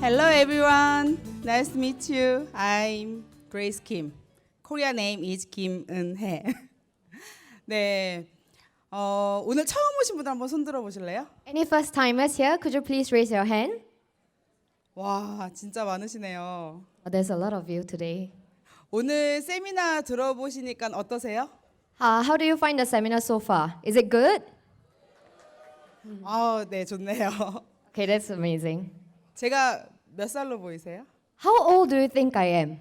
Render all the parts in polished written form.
Hello everyone. Nice to meet you. I'm Grace Kim. Korea name is Kim Eun-hae. 네. 오늘 처음 오신 분들 한번 손 들어 보실래요? Any first timers here? Could you please raise your hand? 와, 진짜 많으시네요. Oh, there's a lot of you today. 오늘 세미나 들어보시니까 어떠세요? How do you find the seminar so far? Is it good? 아, 네, 좋네요. Okay, that's amazing. 제가 몇 살로 보이세요? How old do you think I am?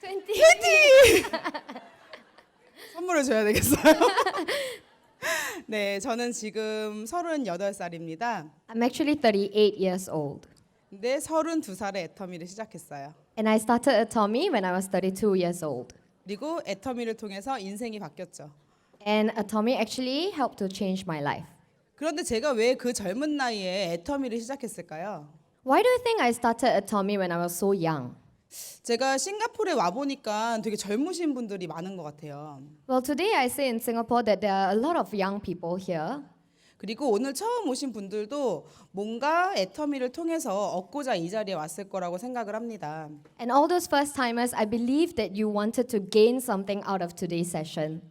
20. 선물을 줘야 되겠어요. 네, 저는 지금 38살입니다. I'm actually 38 years old. 근데 32살에 애터미를 시작했어요. And I started Atomy when I was 32 years old. 그리고 애터미를 통해서 인생이 바뀌었죠. And Atomy actually helped to change my life. 그런데 제가 왜 그 젊은 나이에 애터미를 시작했을까요? Why do you think I started Atomy when I was so young? 제가 싱가포르에 와 보니까 되게 젊으신 분들이 많은 것 같아요. Well, today I see in Singapore that there are a lot of young people here. 그리고 오늘 처음 오신 분들도 뭔가 애터미를 통해서 얻고자 이 자리에 왔을 거라고 생각을 합니다. And all those first timers, I believe that you wanted to gain something out of today's session.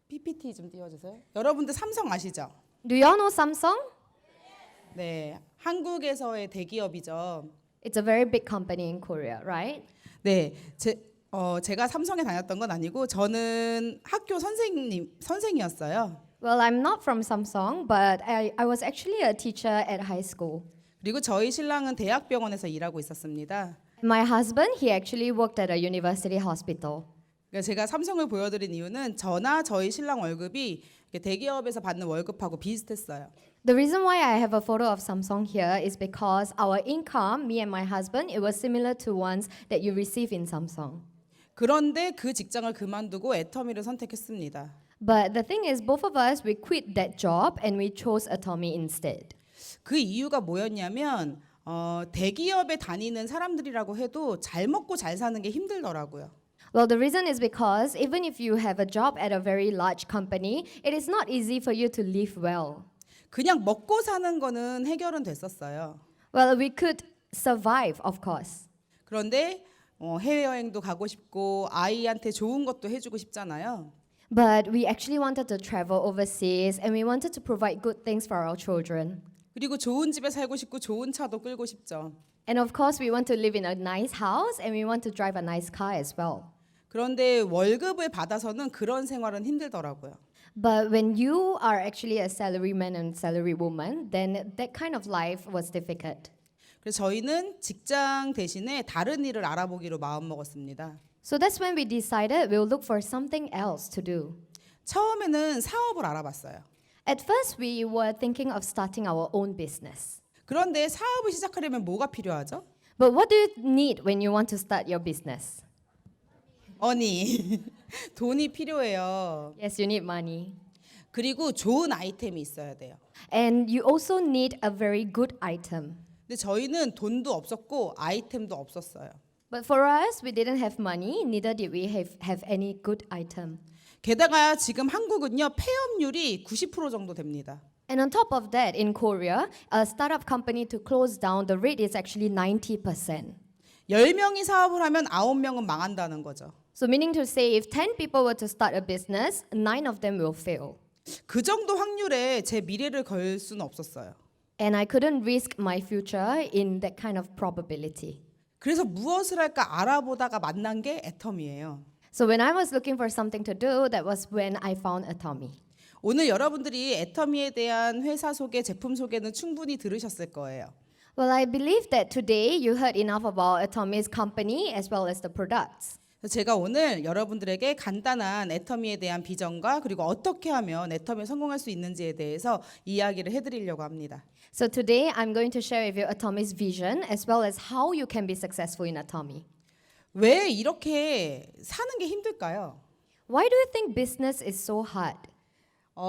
PPT 좀 띄워주세요. 여러분들 삼성 아시죠? Do you all know Samsung? 네, 한국에서의 대기업이죠. It's a very big company in Korea, right? 네, 제가 삼성에 다녔던 건 아니고 저는 학교 선생이었어요. Well, I'm not from Samsung, but I was actually a teacher at high school. 그리고 저희 신랑은 대학병원에서 일하고 있었습니다. My husband, he actually worked at a university hospital. 그러니까 제가 삼성을 보여드린 이유는 저나 저희 신랑 월급이 대기업에서 받는 월급하고 비슷했어요. The reason why I have a photo of Samsung here is because our income, me and my husband, it was similar to ones that you receive in Samsung. 그런데 그 직장을 그만두고 애터미를 선택했습니다. But the thing is, both of us, we quit that job and we chose Atomy instead. 그 이유가 뭐였냐면 대기업에 다니는 사람들이라고 해도 잘 먹고 잘 사는 게 힘들더라고요. Well, the reason is because even if you have a job at a very large company, it is not easy for you to live well. 그냥 먹고 사는 거는 해결은 됐었어요. Well, we could survive, of course. 그런데 해외여행도 가고 싶고 아이한테 좋은 것도 해주고 싶잖아요. But we actually wanted to travel overseas and we wanted to provide good things for our children. 그리고 좋은 집에 살고 싶고 좋은 차도 끌고 싶죠. And of course, we want to live in a nice house and we want to drive a nice car as well. 그런데 월급을 받아서는 그런 생활은 힘들더라고요. But when you are actually a salaryman and salarywoman, then that kind of life was difficult. 그래서 저희는 직장 대신에 다른 일을 알아보기로 마음먹었습니다. So that's when we decided we'll look for something else to do. 처음에는 사업을 알아봤어요. At first, we were thinking of starting our own business. 그런데 사업을 시작하려면 뭐가 필요하죠? But what do you need when you want to start your business? 돈이 필요해요. Yes, you need money. 그리고 좋은 아이템이 있어야 돼요. And you also need a very good item. 근데 저희는 돈도 없었고 아이템도 없었어요. But for us, we didn't have money, neither did we have any good item. 게다가 지금 한국은요 폐업률이 90% 정도 됩니다. And on top of that, in Korea, a startup company to close down, the rate is actually 90%. 10명이 사업을 하면 9명은 망한다는 거죠. So meaning to say, if 10 people were to start a business, 9 of them will fail. 그 정도 확률에 제 미래를 걸 수는 없었어요. And I couldn't risk my future in that kind of probability. 그래서 무엇을 할까 알아보다가 만난 게 애터미예요. So when I was looking for something to do, that was when I found Atomy. 오늘 여러분들이 애터미에 대한 회사 소개, 제품 소개는 충분히 들으셨을 거예요. Well, I believe that today you heard enough about Atomy's company as well as the products. 그래서 제가 오늘 여러분들에게 간단한 애터미에 대한 비전과 그리고 어떻게 하면 애터미에 성공할 수 있는지에 대해서 이야기를 해드리려고 합니다. So today I'm going to share with you Atomy's vision as well as how you can be successful in Atomy. 왜 이렇게 사는 게 힘들까요? Why do you think business is so hard?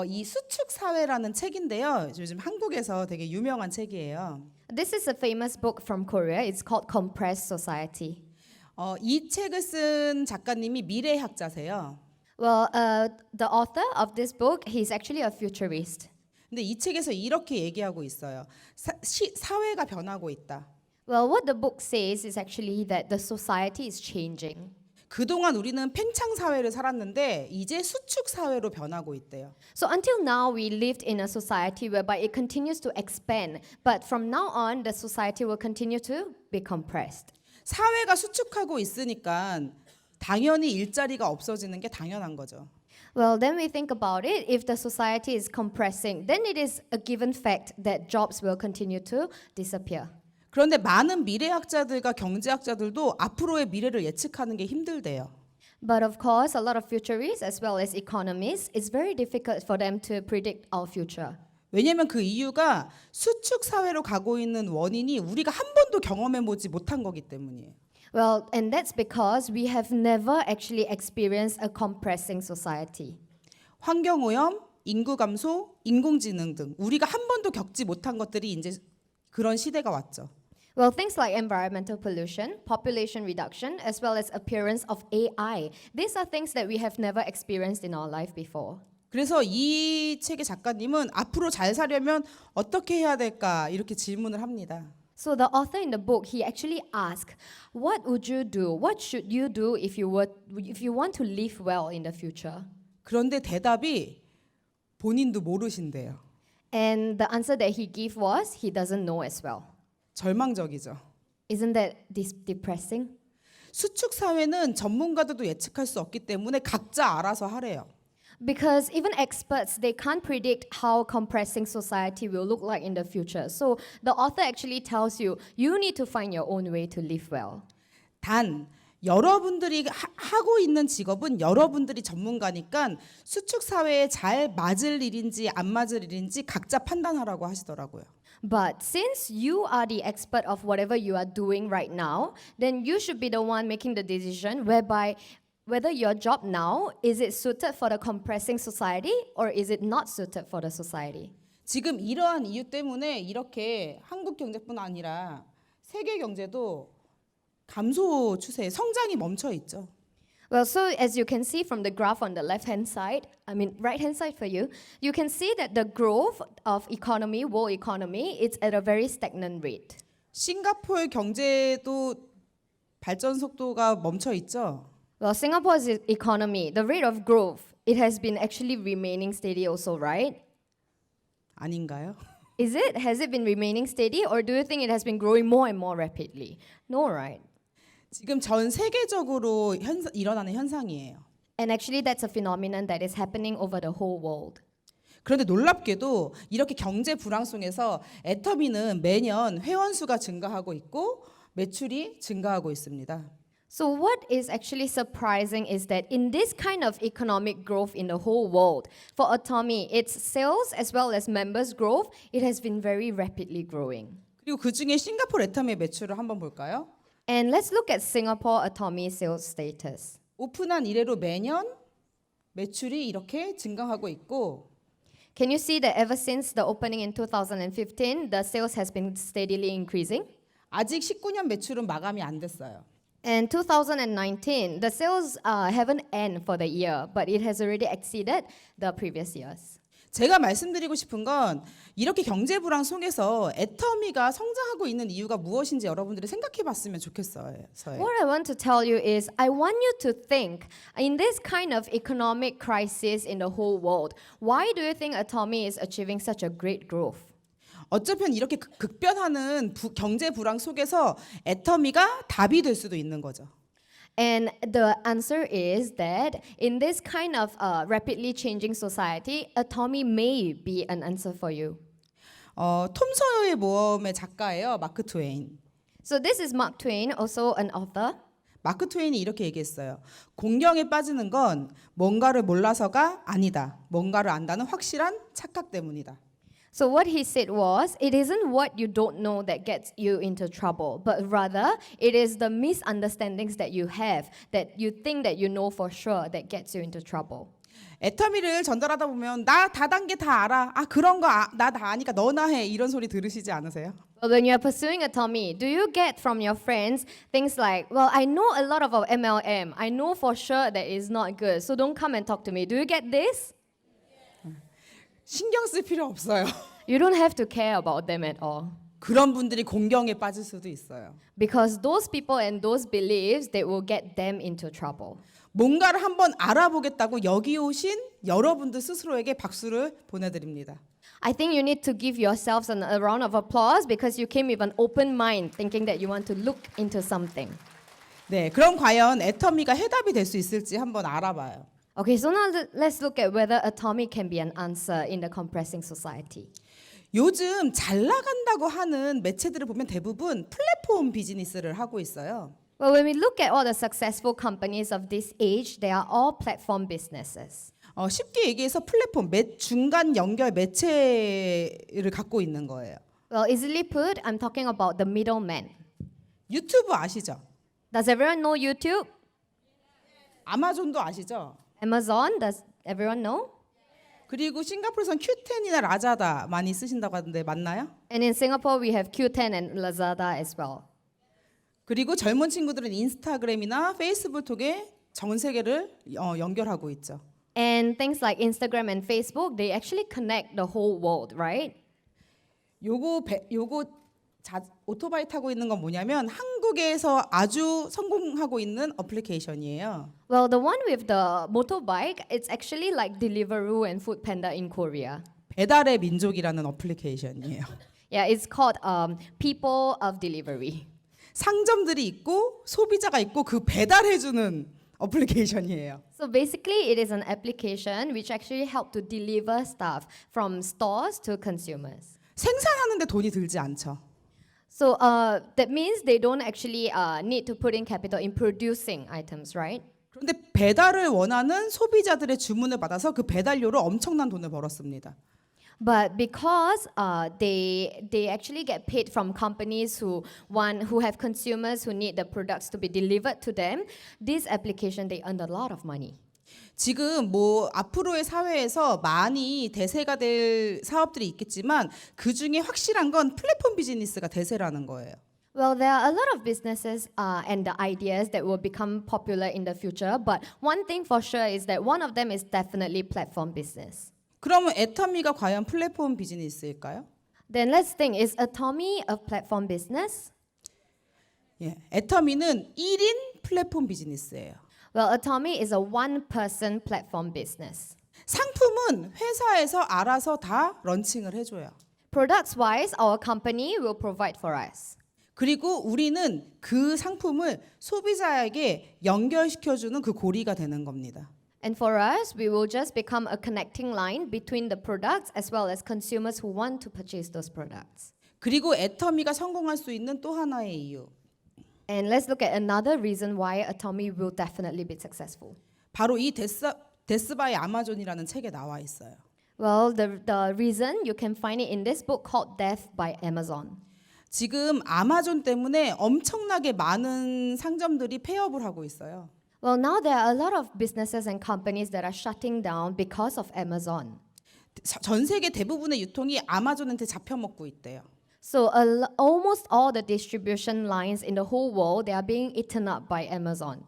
이 수축 사회라는 책인데요. 요즘 한국에서 되게 유명한 책이에요. This is a famous book from Korea. It's called Compressed Society. 이 책을 쓴 작가님이 미래학자세요. Well, the author of this book, he's actually a futurist. 근데 이 책에서 이렇게 얘기하고 있어요. 사회가 변하고 있다. Well, what the book says is actually that the society is changing. 그동안 우리는 팽창 사회를 살았는데 이제 수축 사회로 변하고 있대요. So until now, we lived in a society whereby it continues to expand, but from now on, the society will continue to be compressed. 사회가 수축하고 있으니까 당연히 일자리가 없어지는 게 당연한 거죠. Well, then we think about it. If the society is compressing, then it is a given fact that jobs will continue to disappear. 그런데 많은 미래학자들과 경제학자들도 앞으로의 미래를 예측하는 게 힘들대요. But of course, a lot of futurists as well as economists, it's very difficult for them to predict our future. 왜냐하면 그 이유가 수축 사회로 가고 있는 원인이 우리가 한 번도 경험해 보지 못한 거기 때문이에요. Well, and that's because we have never actually experienced a compressing society. 환경오염, 인구 감소, 인공지능 등 우리가 한 번도 겪지 못한 것들이 이제 그런 시대가 왔죠. Well, things like environmental pollution, population reduction, as well as appearance of AI. These are things that we have never experienced in our life before. 그래서 이 책의 작가님은 앞으로 잘 살려면 어떻게 해야 될까 이렇게 질문을 합니다. So the author in the book, he actually asked, what would you do? What should you do if you want to live well in the future? 그런데 대답이 본인도 모르신대요. And the answer that he gave was, he doesn't know as well. 절망적이죠. Isn't that depressing? 수축 사회는 전문가들도 예측할 수 없기 때문에 각자 알아서 하래요. Because even experts, they can't predict how compressing society will look like in the future. So the author actually tells you, you need to find your own way to live well. 단 여러분들이 하고 있는 직업은 여러분들이 전문가니까 수축 사회에 잘 맞을 일인지 안 맞을 일인지 각자 판단하라고 하시더라고요. But since you are the expert of whatever you are doing right now, then you should be the one making the decision whereby whether your job now, is it suited for the compressing society or is it not suited for the society? 지금 이러한 이유 때문에 이렇게 한국 경제뿐 아니라 세계 경제도 감소 추세에 성장이 멈춰 있죠. Well, so as you can see from the graph on the left-hand side, right-hand side for you, you can see that the growth of economy, world economy, it's at a very stagnant rate. 싱가포르 경제도 발전 속도가 멈춰 있죠. Well, Singapore's economy, the rate of growth, it has been actually remaining steady also, right? 아닌가요? Has it been remaining steady or do you think it has been growing more and more rapidly? No, right? 지금 전 세계적으로 일어나는 현상이에요. And actually that's a phenomenon that is happening over the whole world. 그런데 놀랍게도 이렇게 경제 불황 속에서 애터미는 매년 회원 수가 증가하고 있고 매출이 증가하고 있습니다. So what is actually surprising is that in this kind of economic growth in the whole world, for Atomy, its sales as well as members' growth, it has been very rapidly growing. 그리고 그 중에 싱가포르 애터미의 매출을 한번 볼까요? And let's look at Singapore Atomy sales status. 오픈한 이래로 매년 매출이 이렇게 증가하고 있고 Can you see that ever since the opening in 2015, the sales has been steadily increasing? 아직 19년 매출은 마감이 안 됐어요. And 2019, the sales haven't ended for the year, but it has already exceeded the previous years. 제가 말씀드리고 싶은 건 이렇게 경제 불황 속에서 애터미가 성장하고 있는 이유가 무엇인지 여러분들이 생각해 봤으면 좋겠어요. What I want to tell you is, I want you to think, in this kind of economic crisis in the whole world, why do you think Atomy is achieving such a great growth? 어쩌면 이렇게 급변하는 경제 불황 속에서 애터미가 답이 될 수도 있는 거죠. And the answer is that in this kind of rapidly changing society, Atomy may be an answer for you. 톰 소여의 모험의 작가예요. 마크 트웨인. So this is Mark Twain, also an author. 마크 트웨인이 이렇게 얘기했어요. 공경에 빠지는 건 뭔가를 몰라서가 아니다. 뭔가를 안다는 확실한 착각 때문이다. So what he said was, it isn't what you don't know that gets you into trouble, but rather it is the misunderstandings that you have, that you think that you know for sure, that gets you into trouble. 애터미를 전달하다 보면 나 다단계 다 알아. 아 그런 거 나 다 아니까 너나 해. 이런 소리 들으시지 않으세요? Well, when you are pursuing Atomy, do you get from your friends things like, well, I know a lot about MLM. I know for sure that it's not good, so don't come and talk to me. Do you get this? 신경 쓸 필요 없어요. You don't have to care about them at all. 그런 분들이 공경에 빠질 수도 있어요. Because those people and those beliefs, they will get them into trouble. 뭔가를 한번 알아보겠다고 여기 오신 여러분들 스스로에게 박수를 보내드립니다. I think you need to give yourselves a round of applause because you came with an open mind, thinking that you want to look into something. 네, 그럼 과연 애터미가 해답이 될 수 있을지 한번 알아봐요. Okay, so now let's look at whether atomic can be an answer in the compressing society. 요즘 잘 나간다고 하는 매체들을 보면 대부분 플랫폼 비즈니스를 하고 있어요. Well, when we look at all the successful companies of this age, they are all platform businesses. 쉽게 얘기해서 플랫폼, 중간 연결 매체를 갖고 있는 거예요. Well, easily put, I'm talking about the middleman. 유튜브 아시죠? Does everyone know YouTube? 아마존도 아시죠? Amazon, does everyone know? 그리고 싱가포르에서는 Q10이나 라자다 많이 쓰신다고 하는데 맞나요? And in Singapore, we have Q10 and Lazada as well. 그리고 젊은 친구들은 인스타그램이나 페이스북 통해 전 세계를 연결하고 있죠. And things like Instagram and Facebook, they actually connect the whole world, right? 요거 오토바이 타고 있는 건 뭐냐면 한국에서 아주 성공하고 있는 어플리케이션이에요. Well, the one with the motorbike, it's actually like Deliveroo and Foodpanda in Korea. 배달의 민족이라는 어플리케이션이에요. Yeah, it's called People of Delivery. 상점들이 있고 소비자가 있고 그 배달해주는 어플리케이션이에요. So basically, it is an application which actually help to deliver stuff from stores to consumers. 생산하는데 돈이 들지 않죠. So that means they don't actually need to put in capital in producing items, right? 그런데 배달을 원하는 소비자들의 주문을 받아서 그 배달료로 엄청난 돈을 벌었습니다. But because they actually get paid from companies who have consumers who need the products to be delivered to them, this application they earned a lot of money. 지금 뭐 앞으로의 사회에서 많이 대세가 될 사업들이 있겠지만 그 중에 확실한 건 플랫폼 비즈니스가 대세라는 거예요. Well, there are a lot of businesses and the ideas that will become popular in the future, but one thing for sure is that one of them is definitely platform business. 그러면 애터미가 과연 플랫폼 비즈니스일까요? Then let's think, is Atomy a platform business? 예, 애터미는 1인 플랫폼 비즈니스예요. Well, Atomy is a one-person platform business. 상품은 회사에서 알아서 다 런칭을 해줘요. Products-wise, our company will provide for us. 그리고 우리는 그 상품을 소비자에게 연결시켜주는 그 고리가 되는 겁니다. And for us, we will just become a connecting line between the products as well as consumers who want to purchase those products. 그리고 애터미가 성공할 수 있는 또 하나의 이유. And let's look at another reason why Atomy will definitely be successful. 바로 이 데스 바이 아마존이라는 책에 나와 있어요. Well, the reason you can find it in this book called Death by Amazon. 지금 아마존 때문에 엄청나게 많은 상점들이 폐업을 하고 있어요. Well, now there are a lot of businesses and companies that are shutting down because of Amazon. 전 세계 대부분의 유통이 아마존한테 잡혀먹고 있대요. So almost all the distribution lines in the whole world, they are being eaten up by Amazon.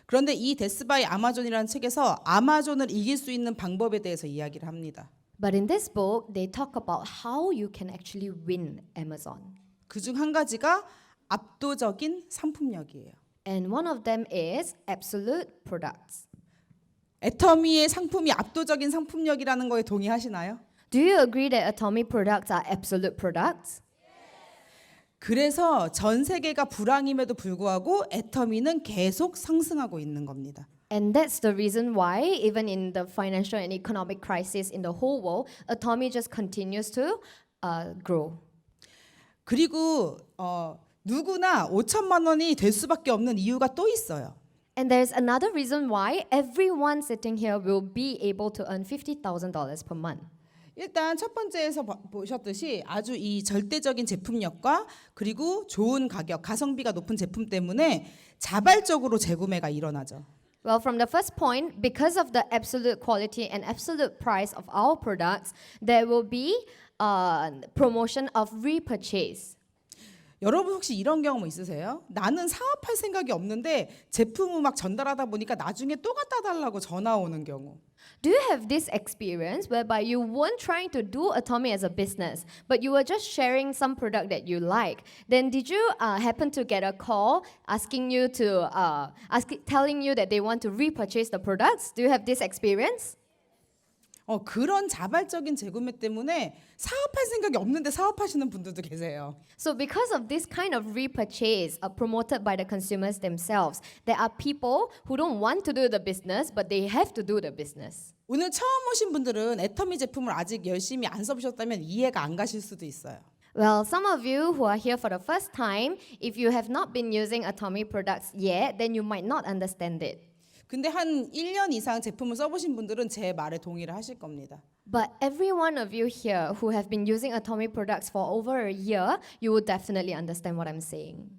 그런데 이 데스 바이 아마존이라는 책에서 아마존을 이길 수 있는 방법에 대해서 이야기를 합니다. But in this book, they talk about how you can actually win Amazon. 그중 한 가지가 압도적인 상품력이에요. And one of them is absolute products. 애터미의 상품이 압도적인 상품력이라는 거에 동의하시나요? Do you agree that Atomy products are absolute products? 그래서 전 세계가 불황임에도 불구하고 애터미는 계속 상승하고 있는 겁니다. And that's the reason why, even in the financial and economic crisis in the whole world, Atomy just continues to grow. 그리고 누구나 5천만 원이 될 수밖에 없는 이유가 또 있어요. And there's another reason why everyone sitting here will be able to earn $50,000 per month. 일단 첫 번째에서 보셨듯이 아주 이 절대적인 제품력과 그리고 좋은 가격, 가성비가 높은 제품 때문에 자발적으로 재구매가 일어나죠. Well, from the first point, because of the absolute quality and absolute price of our products, there will be promotion of repurchase. 여러분 혹시 이런 경험 있으세요? 나는 사업할 생각이 없는데 제품을 막 전달하다 보니까 나중에 또 갖다 달라고 전화 오는 경우. Do you have this experience whereby you weren't trying to do Atomy as a business, but you were just sharing some product that you like? Then did you happen to get a call asking you to telling you that they want to repurchase the products? Do you have this experience? 그런 자발적인 재구매 때문에 사업할 생각이 없는데 사업하시는 분들도 계세요. So because of this kind of repurchase promoted by the consumers themselves, there are people who don't want to do the business, but they have to do the business. 오늘 처음 오신 분들은 애터미 제품을 아직 열심히 안 써보셨다면 이해가 안 가실 수도 있어요. Well, some of you who are here for the first time, if you have not been using Atomy products yet, then you might not understand it. 근데 한 1년 이상 제품을 써보신 분들은 제 말에 동의를 하실 겁니다. But every one of you here who have been using Atomy products for over a year, you will definitely understand what I'm saying.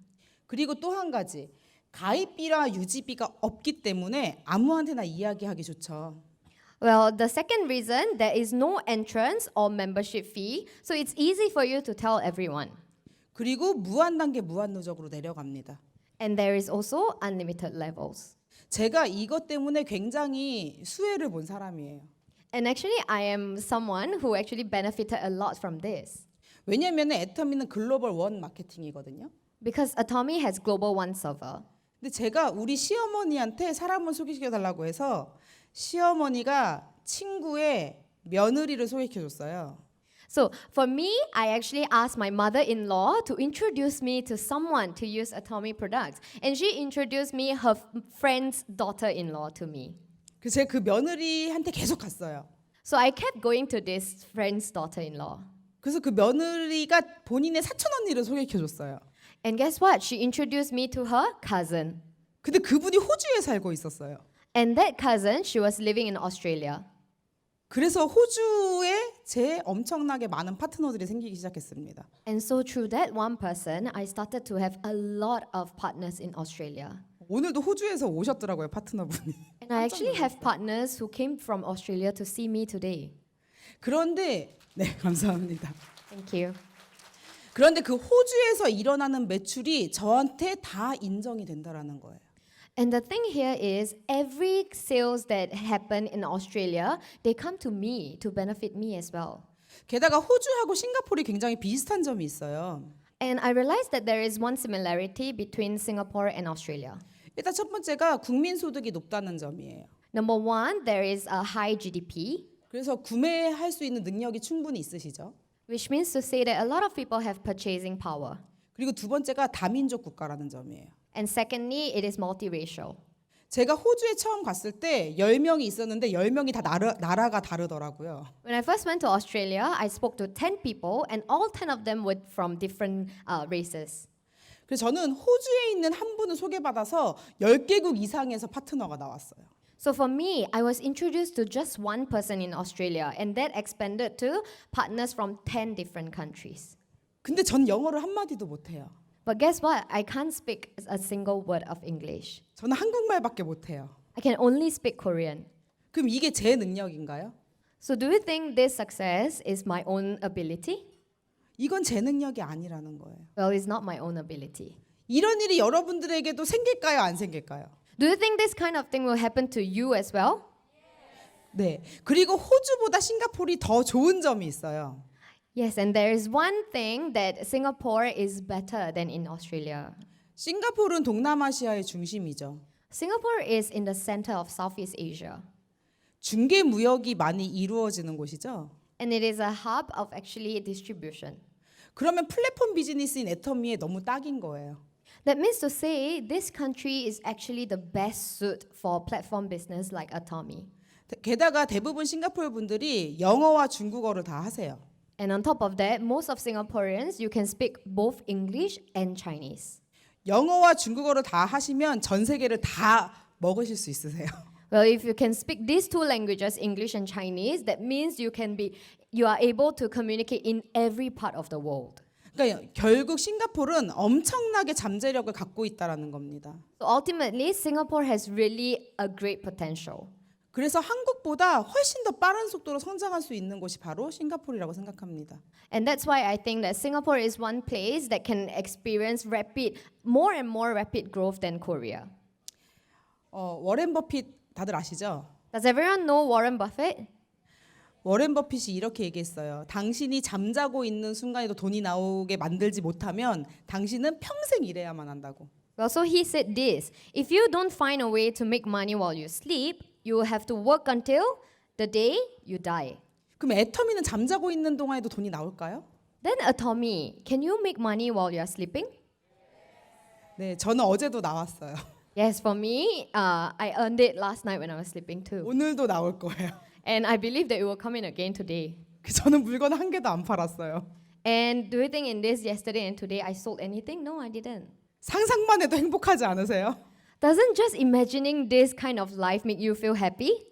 그리고 또 한 가지, 가입비나 유지비가 없기 때문에 아무한테나 이야기하기 좋죠. Well, the second reason, there is no entrance or membership fee, so it's easy for you to tell everyone. 그리고 무한 단계 무한 누적으로 내려갑니다. And there is also unlimited levels. 제가 이것 때문에 굉장히 수혜를 본 사람이에요. And actually, I am someone who actually benefited a lot from this. 왜냐하면 애터미는 글로벌 원 마케팅이거든요. Because Atomy has global one server. 근데 제가 우리 시어머니한테 사람을 소개시켜 달라고 해서 시어머니가 친구의 며느리를 소개시켜 줬어요. So for me, I actually asked my mother-in-law to introduce me to someone to use Atomy products. And she introduced me her friend's daughter-in-law to me. 그래서 제가 그 며느리한테 계속 갔어요. So I kept going to this friend's daughter-in-law. 그래서 그 며느리가 본인의 사촌 언니를 소개시켜 줬어요. And guess what? She introduced me to her cousin. 근데 그분이 호주에 살고 있었어요. And that cousin, she was living in Australia. 그래서 호주에 제 엄청나게 많은 파트너들이 생기기 시작했습니다. And so through that one person, I started to have a lot of partners in Australia. 오늘도 호주에서 오셨더라고요, 파트너분이. And I actually have partners who came from Australia to see me today. 그런데 네, 감사합니다. Thank you. 그런데 그 호주에서 일어나는 매출이 저한테 다 인정이 된다라는 거예요. And the thing here is, every sales that happen in Australia, they come to me to benefit me as well. 게다가 호주하고 싱가포르이 굉장히 비슷한 점이 있어요. And I realized that there is one similarity between Singapore and Australia. 일단 첫 번째가 국민 소득이 높다는 점이에요. Number one, there is a high GDP, 그래서 구매할 수 있는 능력이 충분히 있으시죠. which means to say that a lot of people have purchasing power. 그리고 두 번째가 다민족 국가라는 점이에요. And secondly, it is multiracial. 제가 호주에 처음 갔을 때 10명이 있었는데 10명이 다 나라가 다르더라고요. When I first went to Australia, I spoke to 10 people, and all 10 of them were from different races. 그래서 저는 호주에 있는 한 분을 소개받아서 10개국 이상에서 파트너가 나왔어요. So for me, I was introduced to just one person in Australia, and that expanded to partners from 10 different countries. 근데 전 영어를 한마디도 못해요. But guess what? I can't speak a single word of English. 저는 한국말밖에 못해요. I can only speak Korean. 그럼 이게 제 능력인가요? So do you think this success is my own ability? 이건 제 능력이 아니라는 거예요. Well, it's not my own ability. 이런 일이 여러분들에게도 생길까요? 안 생길까요? Do you think this kind of thing will happen to you as well? 네. 그리고 호주보다 싱가포르이 더 좋은 점이 있어요. Yes, and there is one thing that Singapore is better than in Australia. 싱가포르는 동남아시아의 중심이죠. Singapore is in the center of Southeast Asia, 중개 무역이 많이 이루어지는 곳이죠. and it is a hub of actually distribution. 그러면 플랫폼 비즈니스인 애터미에 너무 딱인 거예요. That means to say this country is actually the best suit for platform business like Atomy. 게다가 대부분 싱가포르 분들이 영어와 중국어를 다 하세요. And on top of that, most of Singaporeans, you can speak both English and Chinese. 영어와 중국어를 다 하시면 전 세계를 다 먹으실 수 있으세요. Well, if you can speak these two languages, English and Chinese, that means you are able to communicate in every part of the world. 그러니까 결국 싱가포르는 엄청나게 잠재력을 갖고 있다라는 겁니다. So ultimately, Singapore has really a great potential. 그래서 한국보다 훨씬 더 빠른 속도로 성장할 수 있는 곳이 바로 싱가포르라고 생각합니다. And that's why I think that Singapore is one place that can experience more and more rapid growth than Korea. 워렌 버핏 다들 아시죠? Does everyone know Warren Buffett? 워렌 버핏이 이렇게 얘기했어요. 당신이 잠자고 있는 순간에도 돈이 나오게 만들지 못하면 당신은 평생 일해야만 한다고. Well, so he said this: if you don't find a way to make money while you sleep, you will have to work until the day you die. 그럼 애터미는 잠자고 있는 동안에도 돈이 나올까요? Then, Tommy, can you make money while you are sleeping? 네, 저는 어제도 나왔어요. Yes, for me, I earned it last night when I was sleeping too. 오늘도 나올 거예요. And I believe that it will come in again today. 저는 물건 한 개도 안 팔았어요. And do you think in this yesterday and today I sold anything? No, I didn't. 상상만 해도 행복하지 않으세요? Doesn't just imagining this kind of life make you feel happy?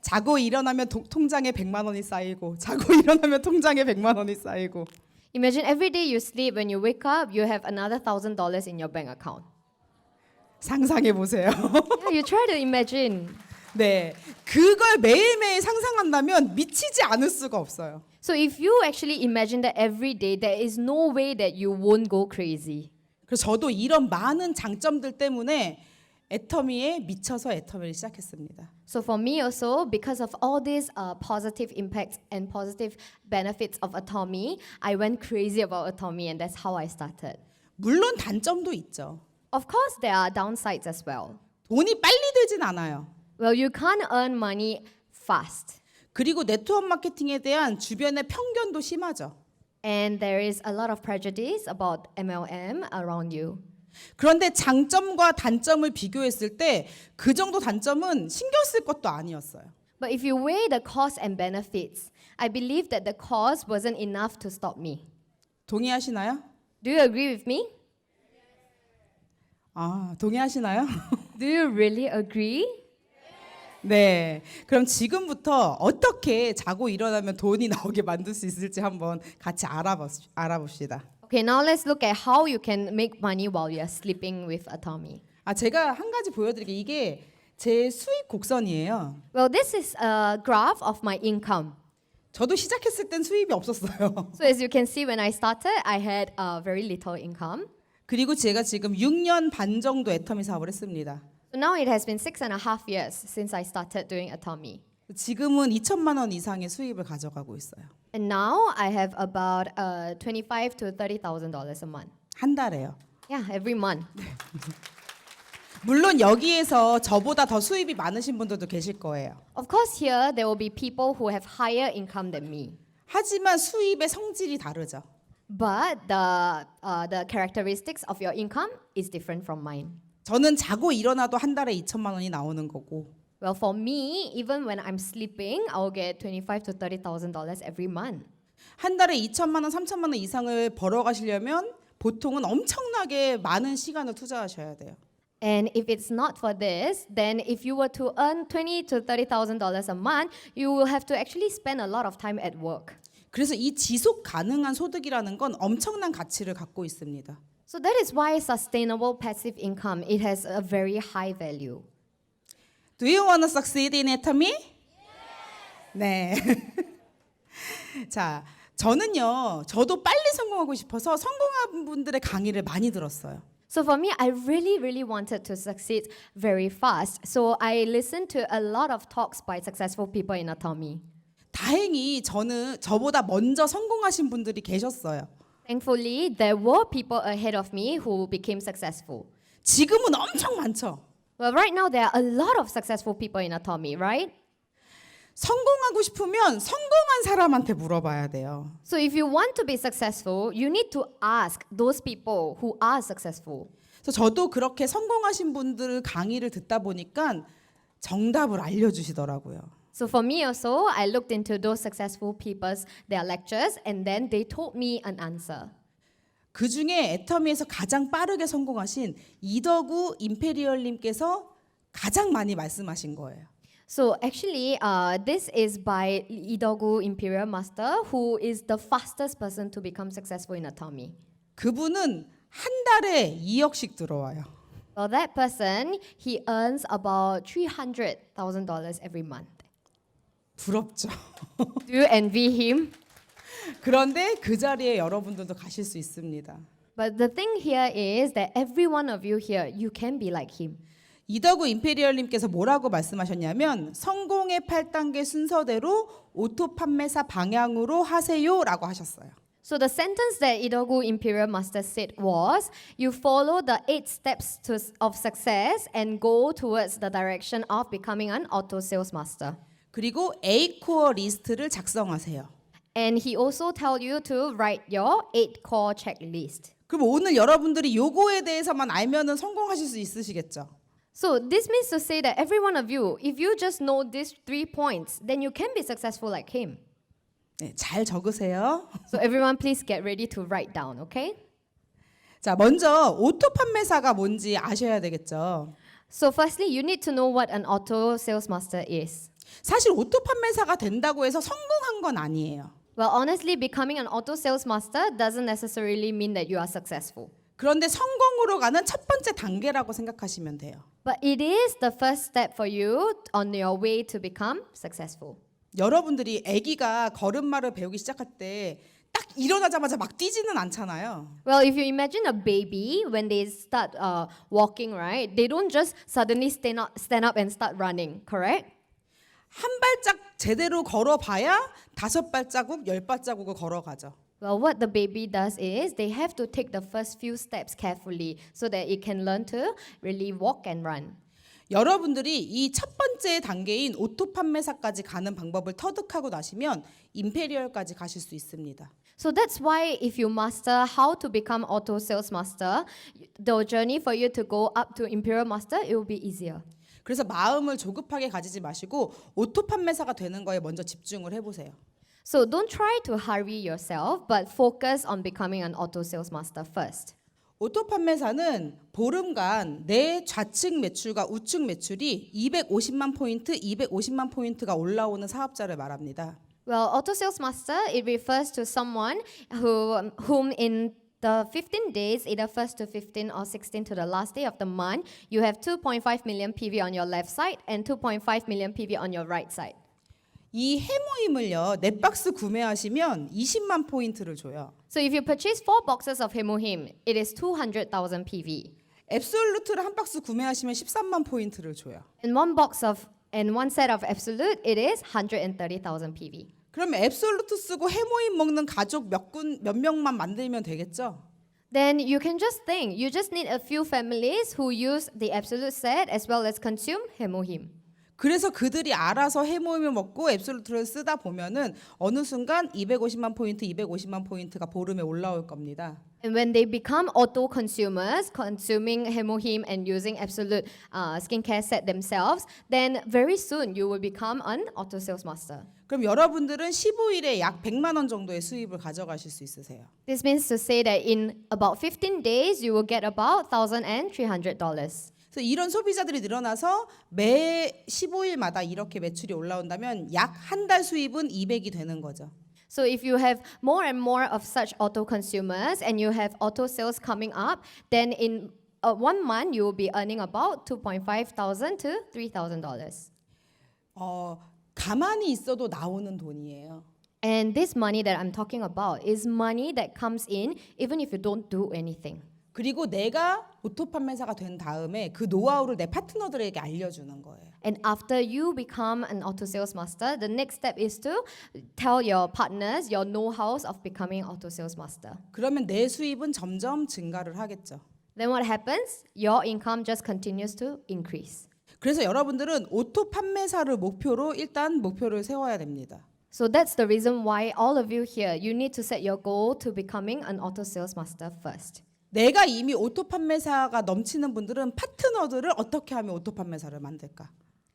자고 일어나면 통장에 100만 원이 쌓이고 자고 일어나면 통장에 100만 원이 쌓이고 Imagine every day you sleep, when you wake up, you have another $1,000 in your bank account. 상상해 보세요. Yeah, you try to imagine. 네, 그걸 매일매일 상상한다면 미치지 않을 수가 없어요. So if you actually imagine that every day, there is no way that you won't go crazy. 그래서 저도 이런 많은 장점들 때문에 애터미에 미쳐서 애터미를 시작했습니다. So for me also, because of all these positive impacts and positive benefits of Atomy, I went crazy about Atomy, and that's how I started. 물론 단점도 있죠. Of course, there are downsides as well. 돈이 빨리 들진 않아요. Well, you can't earn money fast. 그리고 네트워크 마케팅에 대한 주변의 편견도 심하죠. And there is a lot of prejudice about MLM around you. 그런데 장점과 단점을 비교했을 때 그 정도 단점은 신경 쓸 것도 아니었어요. But if you weigh the costs and benefits, I believe that the cost wasn't enough to stop me. 동의하시나요? Do you agree with me? 아, 동의하시나요? Do you really agree? 네. 그럼 지금부터 어떻게 자고 일어나면 돈이 나오게 만들 수 있을지 한번 같이 알아봅시다. Okay, now let's look at how you can make money while you're sleeping with Atomy. 아, 제가 한 가지 보여드릴게요. 이게 제 수익 곡선이에요. Well, this is a graph of my income. 저도 시작했을 땐 수입이 없었어요. So as you can see, when I started, I had very little income. 그리고 제가 지금 6년 반 정도 애터미 사업을 했습니다. So now it has been 6.5 years since I started doing Atomy. 지금은 2천만 원 이상의 수입을 가져가고 있어요. And now I have about $25,000 to $30,000 a month. 한 달에요. Yeah, every month. 물론 여기에서 저보다 더 수입이 많으신 분들도 계실 거예요. Of course, here there will be people who have higher income than me. 하지만 수입의 성질이 다르죠. But the characteristics of your income is different from mine. 저는 자고 일어나도 한 달에 2천만 원이 나오는 거고 Well, for me, even when I'm sleeping, I'll get $25,000 to $30,000 every month. 한 달에 2천만 원, 3천만 원 이상을 벌어가시려면 보통은 엄청나게 많은 시간을 투자하셔야 돼요. And if it's not for this, then if you were to earn $20,000 to $30,000 a month, you will have to actually spend a lot of time at work. 그래서 이 지속 가능한 소득이라는 건 엄청난 가치를 갖고 있습니다. So that is why sustainable passive income, it has a very high value. Do you want to succeed in Atomy? 네. 자, 저도 빨리 성공하고 싶어서 성공한 분들의 강의를 많이 들었어요. So for me, I really wanted to succeed very fast. So I listened to a lot of talks by successful people in Atomy. 다행히 저보다 먼저 성공하신 분들이 계셨어요. Thankfully, there were people ahead of me who became successful. 지금은 엄청 많죠. Well, right now there are a lot of successful people in Atomy, right? 성공하고 싶으면 성공한 사람한테 물어봐야 돼요. So if you want to be successful, you need to ask those people who are successful. 그래서 저도 그렇게 성공하신 분들 강의를 듣다 보니까 정답을 알려주시더라고요. So for me also, I looked into those successful people's their lectures, and then they told me an answer. 그 중에 애터미에서 가장 빠르게 성공하신 이덕우 임페리얼님께서 가장 많이 말씀하신 거예요. So actually, this is by Idogu Imperial Master, who is the fastest person to become successful in Atomy. 그분은 한 달에 2억씩 들어와요. Well, that person, he earns about $300,000 every month. 부럽죠. Do you envy him? 그런데 그 자리에 여러분들도 가실 수 있습니다. But the thing here is that every one of you here, you can be like him. 이더구 임페리얼님께서 뭐라고 말씀하셨냐면 성공의 8단계 순서대로 오토 판매사 방향으로 하세요라고 하셨어요. So the sentence that Idogu Imperial Master said was, you follow the 8 steps of success and go towards the direction of becoming an auto sales master. 그리고 A 코어 리스트를 작성하세요. And he also tell you to write your 8 core checklist. 그럼 오늘 여러분들이 요거에 대해서만 알면은 성공하실 수 있으시겠죠? So this means to say that every one of you, if you just know these 3 points, then you can be successful like him. 네, 잘 적으세요. So everyone please get ready to write down, okay? 자, 먼저 오토 판매사가 뭔지 아셔야 되겠죠. So firstly, you need to know what an auto sales master is. 사실 오토 판매사가 된다고 해서 성공한 건 아니에요. Well, honestly, becoming an auto sales master doesn't necessarily mean that you are successful. 그런데 성공으로 가는 첫 번째 단계라고 생각하시면 돼요. But it is the first step for you on your way to become successful. 여러분들이 아기가 걸음마를 배우기 시작할 때 딱 일어나자마자 막 뛰지는 않잖아요. Well, if you imagine a baby when they start walking, right? They don't just suddenly stand up and start running, correct? 한 발짝 제대로 걸어봐야 5발자국, 10발자국을 걸어가죠. Well, what the baby does is they have to take the first few steps carefully so that it can learn to really walk and run. 여러분들이 이 첫 번째 단계인 오토 판매사까지 가는 방법을 터득하고 나시면 임페리얼까지 가실 수 있습니다. So that's why if you master how to become auto sales master, the journey for you to go up to imperial master, it will be easier. 그래서 마음을 조급하게 가지지 마시고 오토 판매사가 되는 거에 먼저 집중을 해보세요. So don't try to hurry yourself, but focus on becoming an auto sales master first. 오토 판매사는 보름간 내 좌측 매출과 우측 매출이 250만 포인트, 250만 포인트가 올라오는 사업자를 말합니다. Well, auto sales master, it refers to someone whom in the 15 days, either 1st to 15 or 16 to the last day of the month, you have 2.5 million PV on your left side and 2.5 million PV on your right side. 이 해모임을요, 4박스 구매하시면 20만 포인트를 줘요. So if you purchase 4 boxes of Hemohim, it is 200,000 PV. 앱솔루트를 한 박스 구매하시면 13만 포인트를 줘요. And one set of Absolute, it is 130,000 PV. 그러면 앱솔루트 쓰고 해모임 먹는 가족 몇 명만 만들면 되겠죠? Then you can just think, you just need a few families who use the Absolute set as well as consume Hemohim. 그래서 그들이 알아서 해모임을 먹고 앱솔루트를 쓰다 보면은 어느 순간 250만 포인트, 250만 포인트가 보름에 올라올 겁니다. And when they become auto consumers, consuming Hemohim and using Absolute skincare set themselves, then very soon you will become an auto sales master. 그럼 여러분들은 15일에 약 100만 원 정도의 수입을 가져가실 수 있으세요. This means to say that in about 15 days, you will get about $1,300. 그래서 이런 소비자들이 늘어나서 매 15일마다 이렇게 매출이 올라온다면 약 한 달 수입은 200이 되는 거죠. So if you have more and more of such auto consumers and you have auto sales coming up, then in 1 month you will be earning about $2,500 to $3,000. 가만히 있어도 나오는 돈이에요. And this money that I'm talking about is money that comes in even if you don't do anything. 그리고 내가 오토 판매사가 된 다음에 그 노하우를 내 파트너들에게 알려주는 거예요. And after you become an auto sales master, the next step is to tell your partners your know-hows of becoming auto sales master. 그러면 내 수입은 점점 증가를 하겠죠. Then what happens? Your income just continues to increase. 그래서 여러분들은 오토 판매사를 목표로 일단 목표를 세워야 됩니다. So that's the reason why all of you here, you need to set your goal to becoming an auto sales master first. 내가 이미 오토 판매사가 넘치는 분들은 파트너들을 어떻게 하면 오토 판매사를 만들까?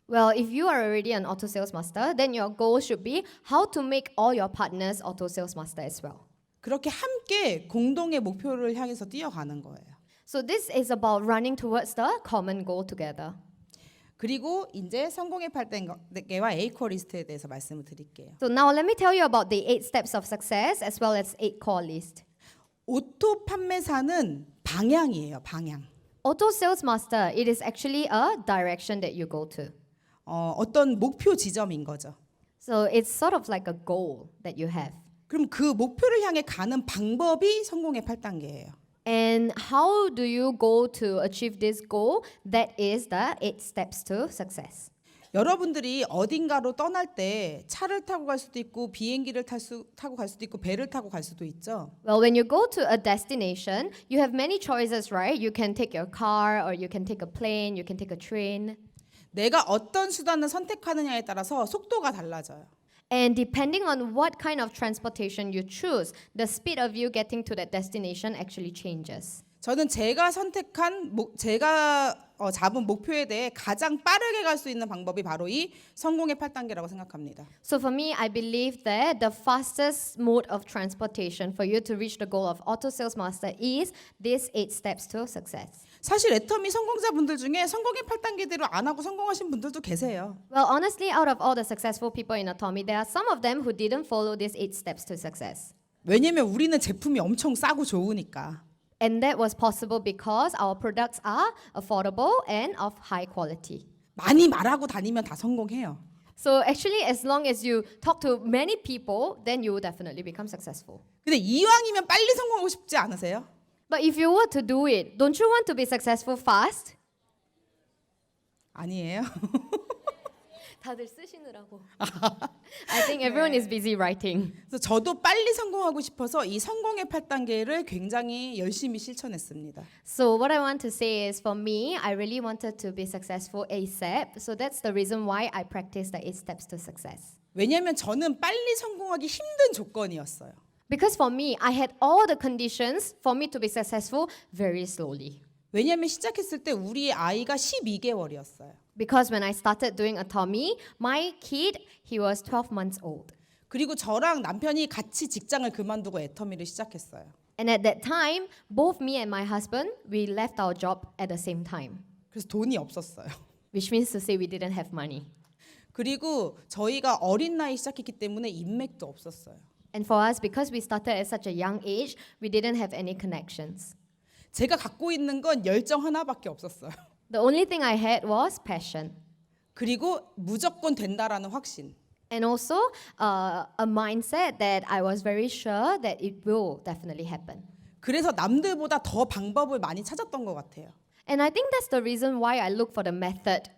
Well, if you are already an auto sales master, then your goal should be how to make all your partners auto sales master as well. 그렇게 함께 공동의 목표를 향해서 뛰어가는 거예요. So this is about running towards the common goal together. 그리고 이제 성공의 8단계와 Acore 리스트에 대해서 말씀을 드릴게요. So now let me tell you about the 8 steps of success as well as 8 core list. 오토 판매사는 방향이에요, 방향. Auto Sales Master, it is actually a direction that you go to. 어떤 목표 지점인 거죠. So it's sort of like a goal that you have. 그럼 그 목표를 향해 가는 방법이 성공의 8단계예요. And how do you go to achieve this goal? That is the 8 steps to success. 여러분들이 어딘가로 떠날 때 차를 타고 갈 수도 있고 비행기를 타고 갈 수도 있고 배를 타고 갈 수도 있죠. Well, when you go to a destination, you have many choices, right? You can take your car or you can take a plane, you can take a train. 내가 어떤 수단을 선택하느냐에 따라서 속도가 달라져요. And depending on what kind of transportation you choose, the speed of you getting to that destination actually changes. 저는 제가 잡은 목표에 대해 가장 빠르게 갈 수 있는 방법이 바로 이 성공의 8단계라고 생각합니다. So for me, I believe that the fastest mode of transportation for you to reach the goal of Auto Sales Master is these 8 steps to success. 사실 애터미 성공자분들 중에 성공의 8단계대로 안 하고 성공하신 분들도 계세요. Well, honestly, out of all the successful people in Atomy, there are some of them who didn't follow these 8 steps to success. 왜냐면 우리는 제품이 엄청 싸고 좋으니까. And that was possible because our products are affordable and of high quality. 많이 말하고 다니면 다 성공해요. So actually, as long as you talk to many people, then you will definitely become successful. 근데 이왕이면 빨리 성공하고 싶지 않으세요? But if you were to do it, don't you want to be successful fast? 아니에요. 다들 쓰시느라고. I think everyone is busy writing. 그래서 저도 빨리 성공하고 싶어서 이 성공의 8단계를 굉장히 열심히 실천했습니다. So what I want to say is, for me, I really wanted to be successful ASAP. So that's the reason why I practiced the 8 steps to success. 왜냐하면 저는 빨리 성공하기 힘든 조건이었어요. Because for me, I had all the conditions for me to be successful very slowly. 왜냐하면 시작했을 때 우리 아이가 12개월이었어요. Because when I started doing Atomy, my kid, he was 12 months old. 그리고 저랑 남편이 같이 직장을 그만두고 애터미를 시작했어요. And at that time, both me and my husband, we left our job at the same time. 그래서 돈이 없었어요. Which means to say we didn't have money. 그리고 저희가 어린 나이 시작했기 때문에 인맥도 없었어요. And for us, because we started at such a young age, we didn't have any connections. 제가 갖고 있는 건 열정 하나밖에 없었어요. The only thing I had was passion. 그리고 무조건 된다라는 확신. And also a mindset that I was very sure that it will definitely happen. 그래서 남들보다 더 방법을 많이 찾았던 것 같아요. And I think that's the reason why I look for the method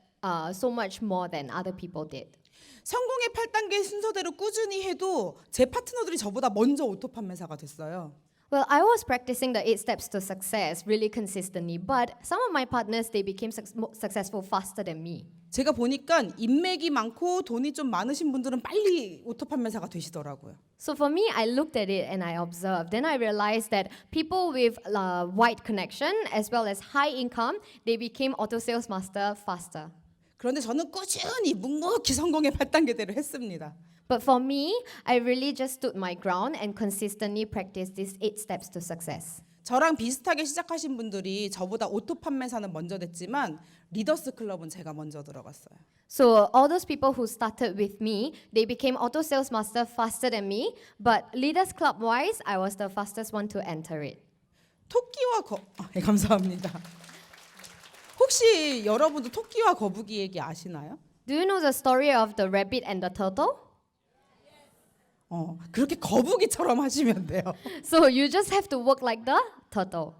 so much more than other people did. 성공의 8단계 순서대로 꾸준히 해도 제 파트너들이 저보다 먼저 오토 판매사가 됐어요. Well, I was practicing the 8 steps to success really consistently, but some of my partners, they became successful faster than me. 제가 보니까 인맥이 많고 돈이 좀 많으신 분들은 빨리 오토 판매사가 되시더라고요. So for me, I looked at it and I observed. Then I realized that people with wide connection as well as high income, they became auto sales master faster. 그런데 저는 꾸준히 묵묵히 성공의 8단계대로 했습니다. But for me, I really just stood my ground and consistently practiced these 8 steps to success. 저랑 비슷하게 시작하신 분들이 저보다 오토 판매사는 먼저 됐지만 리더스 클럽은 제가 먼저 들어갔어요. So all those people who started with me, they became auto sales master faster than me. But Leaders Club wise, I was the fastest one to enter it. 토끼와 네, 감사합니다. 혹시 여러분도 토끼와 거북이 얘기 아시나요? Do you know the story of the rabbit and the turtle? 그렇게 거북이처럼 하시면 돼요. So you just have to work like the turtle.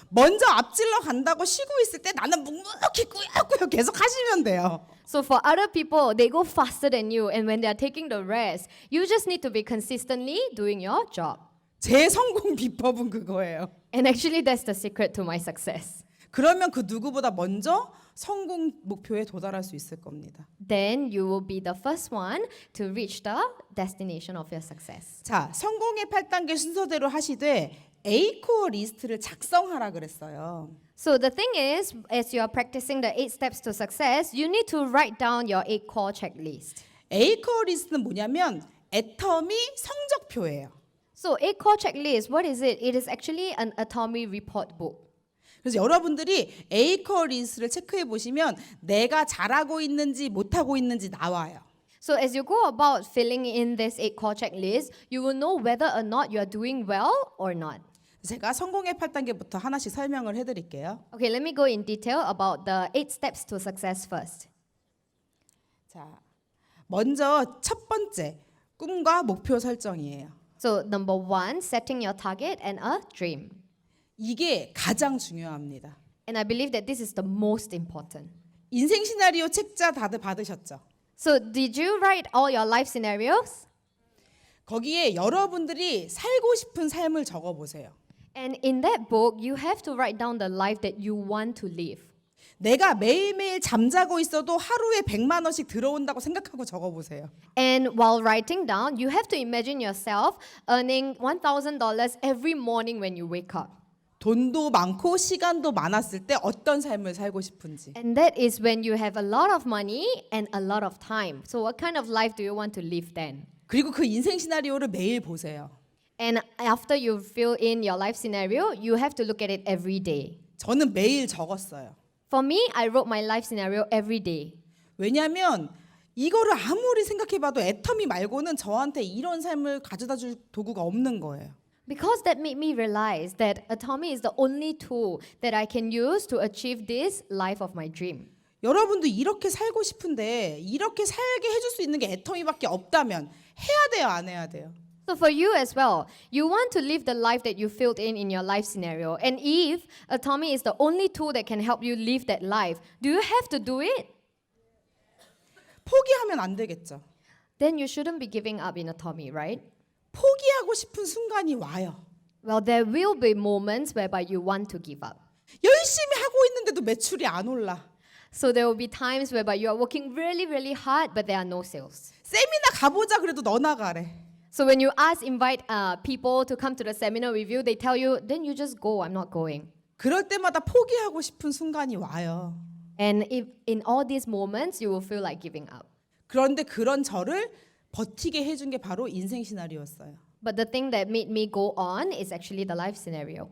먼저 앞질러 간다고 쉬고 있을 때 나는 묵묵히 꾸역꾸역 계속 하시면 돼요. So for other people, they go faster than you, and when they are taking the rest, you just need to be consistently doing your job. 제 성공 비법은 그거예요. And actually, that's the secret to my success. 그러면 그 누구보다 먼저 성공 목표에 도달할 수 있을 겁니다. Then you will be the first one to reach the destination of your success. 자, 성공의 8단계 순서대로 하시되 A코어 리스트를 작성하라 그랬어요. So the thing is, as you are practicing the 8 steps to success, you need to write down your 8 core checklist. A코어 리스트는 뭐냐면 애터미 성적표예요. So 8 core checklist, what is it? It is actually an Atomy report book. 그래서 여러분들이 A코어 리스트를 체크해 보시면 내가 잘하고 있는지 못하고 있는지 나와요. So as you go about filling in this 8 core checklist, you will know whether or not you are doing well or not. 제가 성공의 8단계부터 하나씩 설명을 해드릴게요. Okay, let me go in detail about the 8 steps to success first. 자, 먼저 첫 번째 꿈과 목표 설정이에요. So, number 1, setting your target and a dream. 이게 가장 중요합니다. And I believe that this is the most important. 인생 시나리오 책자 다들 받으셨죠? So, did you write all your life scenarios? 거기에 여러분들이 살고 싶은 삶을 적어 보세요. And in that book, you have to write down the life that you want to live. 내가 매일매일 잠자고 있어도 하루에 100만 원씩 들어온다고 생각하고 적어 보세요. And while writing down, you have to imagine yourself earning $1,000 every morning when you wake up. 돈도 많고 시간도 많았을 때 어떤 삶을 살고 싶은지. And that is when you have a lot of money and a lot of time. So, what kind of life do you want to live then? 그리고 그 인생 시나리오를 매일 보세요. And after you fill in your life scenario, you have to look at it every day. 저는 매일 적었어요. For me, I wrote my life scenario every day. 왜냐하면 이거를 아무리 생각해봐도 애터미 말고는 저한테 이런 삶을 가져다 줄 도구가 없는 거예요. Because that made me realize that Atomy is the only tool that I can use to achieve this life of my dream. 여러분도 이렇게 살고 싶은데 이렇게 살게 해줄 수 있는 게 애터미밖에 없다면 해야 돼요, 안 해야 돼요? So for you as well, you want to live the life that you filled in your life scenario. And if Atomy is the only tool that can help you live that life, do you have to do it? 포기하면 안 되겠죠. Then you shouldn't be giving up in Atomy, right? 포기하고 싶은 순간이 와요. Well, there will be moments whereby you want to give up. 열심히 하고 있는데도 매출이 안 올라. So there will be times whereby you are working really, really hard, but there are no sales. 세미나 가보자 그래도 너 나가래. So when you invite people to come to the seminar with you, they tell you, then you just go, I'm not going. 그럴 때마다 포기하고 싶은 순간이 와요. And if in all these moments, you will feel like giving up. 그런데 그런 저를 버티게 해준 게 바로 인생 시나리오였어요. But the thing that made me go on is actually the life scenario.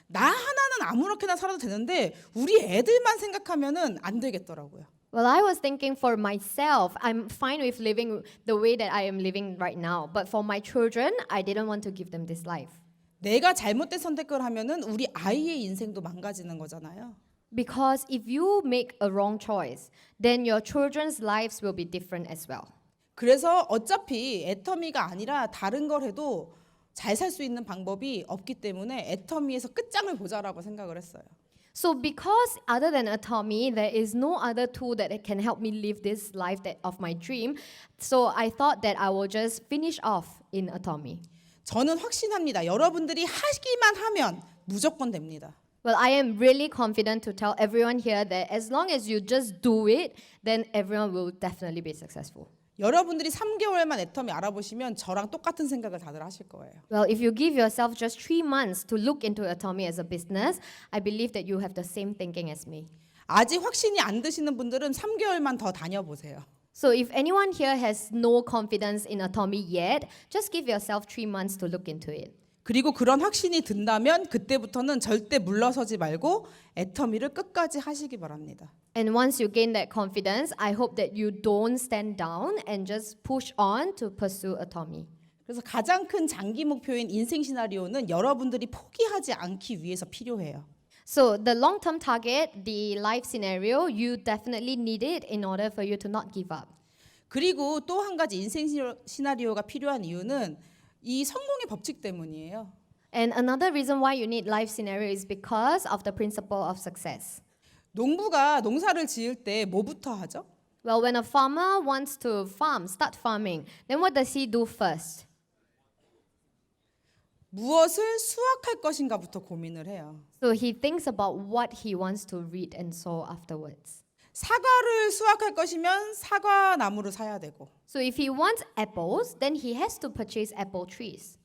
나 하나는 아무렇게나 살아도 되는데 우리 애들만 생각하면은 안 되겠더라고요. Well, I was thinking for myself, I'm fine with living the way that I am living right now. But for my children, I didn't want to give them this life. 내가 잘못된 선택을 하면은 우리 아이의 인생도 망가지는 거잖아요. Because if you make a wrong choice, then your children's lives will be different as well. 그래서 어차피 애터미가 아니라 다른 걸 해도 잘 살 수 있는 방법이 없기 때문에 애터미에서 끝장을 보자라고 생각을 했어요. So because other than Atomy, there is no other tool that can help me live this life of my dream. So I thought that I will just finish off in Atomy. 저는 확신합니다. 여러분들이 하기만 하면 무조건 됩니다. Well, I am really confident to tell everyone here that as long as you just do it, then everyone will definitely be successful. 여러분들이 3개월만 애터미 알아보시면 저랑 똑같은 생각을 다들 하실 거예요. Well, if you give yourself just 3 months to look into Atomy as a business, I believe that you have the same thinking as me. 아직 확신이 안 드시는 분들은 3개월만 더 다녀보세요. So if anyone here has no confidence in Atomy yet, just give yourself 3 months to look into it. 그리고 그런 확신이 든다면 그때부터는 절대 물러서지 말고 애터미를 끝까지 하시기 바랍니다. And once you gain that confidence, I hope that you don't stand down and just push on to pursue Atomy. 그래서 가장 큰 장기 목표인 인생 시나리오는 여러분들이 포기하지 않기 위해서 필요해요. So the long-term target, the life scenario, you definitely need it in order for you to not give up. 그리고 또 한 가지 인생 시나리오가 필요한 이유는 이 성공의 법칙 때문이에요. And another reason why you need life scenario is because of the principle of success. 농부가 농사를 지을 때 뭐부터 하죠? Well, when a farmer wants to start farming, then what does he do first? 무엇을 수확할 것인가부터 고민을 해요. So he thinks about what he wants to reap and sow afterwards. 사과를 수확할 것이면 사과 나무를 사야 되고 So if he wants apples, then he has to purchase apple trees.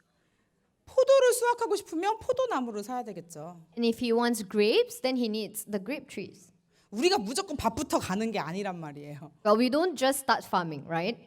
포도를 수확하고 싶으면 포도나무를 사야 되겠죠. And if he wants grapes, then he needs the grape trees. 우리가 무조건 밥부터 가는 게 아니란 말이에요. Well, we don't just start farming, right?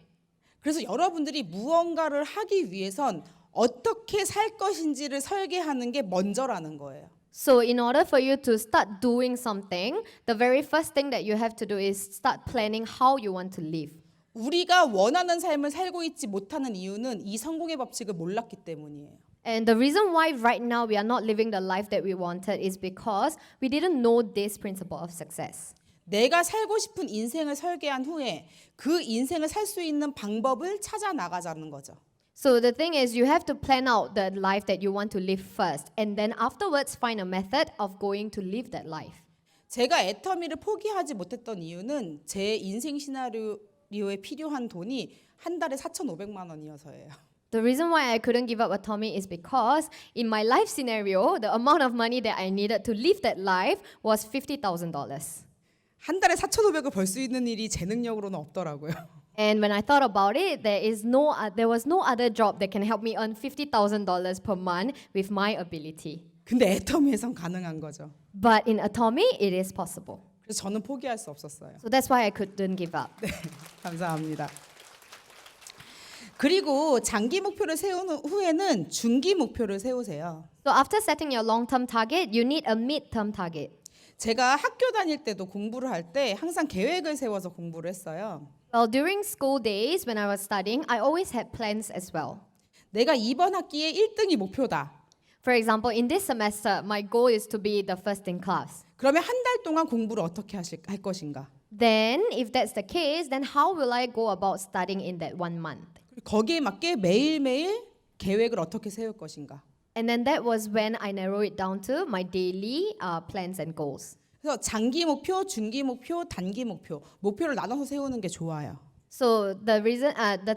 그래서 여러분들이 무언가를 하기 위해선 어떻게 살 것인지를 설계하는 게 먼저라는 거예요. So in order for you to start doing something, the very first thing that you have to do is start planning how you want to live. 우리가 원하는 삶을 살고 있지 못하는 이유는 이 성공의 법칙을 몰랐기 때문이에요. And the reason why right now we are not living the life that we wanted is because we didn't know this principle of success. 내가 살고 싶은 인생을 설계한 후에 그 인생을 살 수 있는 방법을 찾아 나가자는 거죠. So the thing is, you have to plan out the life that you want to live first, and then afterwards find a method of going to live that life. 제가 애터미를 포기하지 못했던 이유는 제 인생 시나리오에 필요한 돈이 한 달에 4,500만 원이어서예요. The reason why I couldn't give up Atomy is because in my life scenario, the amount of money that I needed to live that life was $50,000. 한 달에 4,500을 벌 수 있는 일이 제 능력으로는 없더라고요. And when I thought about it, there was no other job that can help me earn $50,000 per month with my ability. 근데 애터미에선 가능한 거죠. But in Atomy, it is possible. 그래서 저는 포기할 수 없었어요. So that's why I couldn't give up. 네, 감사합니다. 그리고 장기 목표를 세운 후에는 중기 목표를 세우세요. So after setting your long-term target, you need a mid-term target. 제가 학교 다닐 때도 공부를 할 때 항상 계획을 세워서 공부를 했어요. Well, during school days when I was studying, I always had plans as well. 내가 이번 학기에 1등이 목표다. For example, in this semester, my goal is to be the first in class. 그러면 한 달 동안 공부를 어떻게 할 것인가? Then, if that's the case, then how will I go about studying in that 1 month? 거기에 맞게 매일매일 계획을 어떻게 세울 것인가? And then that was when I narrowed it down to my daily plans and goals. 그래서 장기 목표, 중기 목표, 단기 목표를 나눠서 세우는 게 좋아요. So the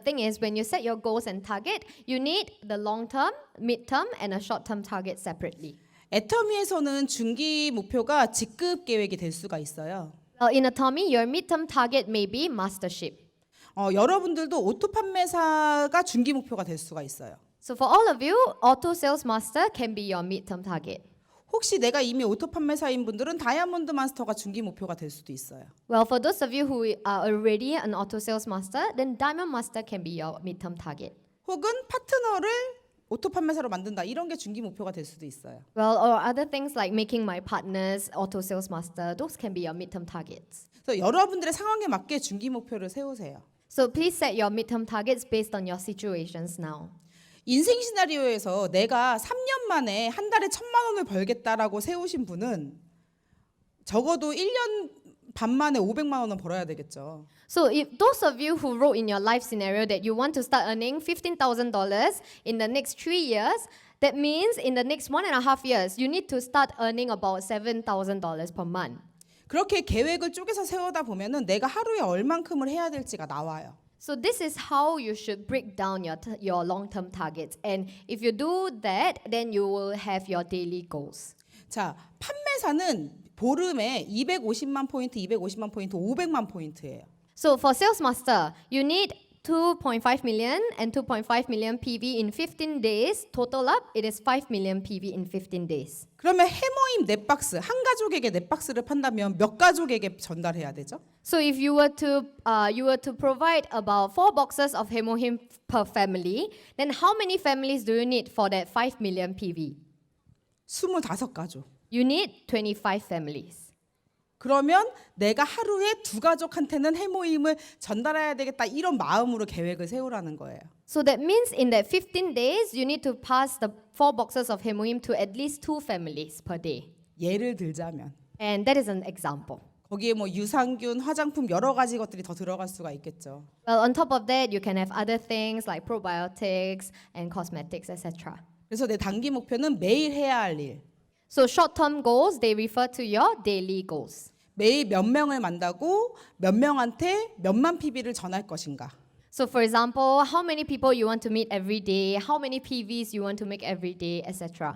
thing is, when you set your goals and target, you need the long-term, mid-term, and a short-term target separately. 애터미에서는 중기 목표가 직급 계획이 될 수가 있어요. Well, in Atomy, your mid-term target may be mastership. 여러분들도 오토 판매사가 중기 목표가 될 수가 있어요. So for all of you, auto sales master can be your mid-term target. 혹시 내가 이미 오토 판매사인 분들은 다이아몬드 마스터가 중기 목표가 될 수도 있어요. Well, for those of you who are already an auto sales master, then diamond master can be your mid-term target. 혹은 파트너를 오토 판매사로 만든다. 이런 게 중기 목표가 될 수도 있어요. Well, or other things like making my partners auto sales master, those can be your mid-term targets. 그래서 여러분들의 상황에 맞게 중기 목표를 세우세요. So please set your mid-term targets based on your situations now. 인생 시나리오에서 내가 3년 만에 한 달에 1,000만 원을 벌겠다라고 세우신 분은 적어도 1년 반 만에 500만 원은 벌어야 되겠죠. So if those of you who wrote in your life scenario that you want to start earning $15,000 in the next 3 years, that means in the next 1.5 years, you need to start earning about $7,000 per month. 그렇게 계획을 쪼개서 세우다 보면은 내가 하루에 얼만큼을 해야 될지가 나와요. So this is how you should break down your long-term targets. And if you do that, then you will have your daily goals. 자, 판매사는 보름에 250만 포인트, 250만 포인트, 500만 포인트예요. So for sales master, you need 2.5 million and 2.5 million PV in 15 days. Total up, it is 5 million PV in 15 days. 그러면 해모임 넷박스, 한 가족에게 넷박스를 판다면 몇 가족에게 전달해야 되죠? So if you were to provide about 4 boxes of Hemohim per family, then how many families do you need for that 5 million PV? 25가족. You need 25 families. 그러면 내가 하루에 2가족한테는 해모임을 전달해야 되겠다 이런 마음으로 계획을 세우라는 거예요. So that means in that 15 days, you need to pass the 4 boxes of Hemohim to at least 2 families per day. 예를 들자면 And that is an example. 거기에 뭐 유산균, 화장품 여러 가지 것들이 더 들어갈 수가 있겠죠. Well, on top of that, you can have other things like probiotics and cosmetics, etc. 그래서 내 단기 목표는 매일 해야 할 일. So short-term goals, they refer to your daily goals. 매일 몇 명을 만나고 몇 명한테 몇만 PB를 전할 것인가. So for example, how many people you want to meet every day, how many PVs you want to make every day, etc.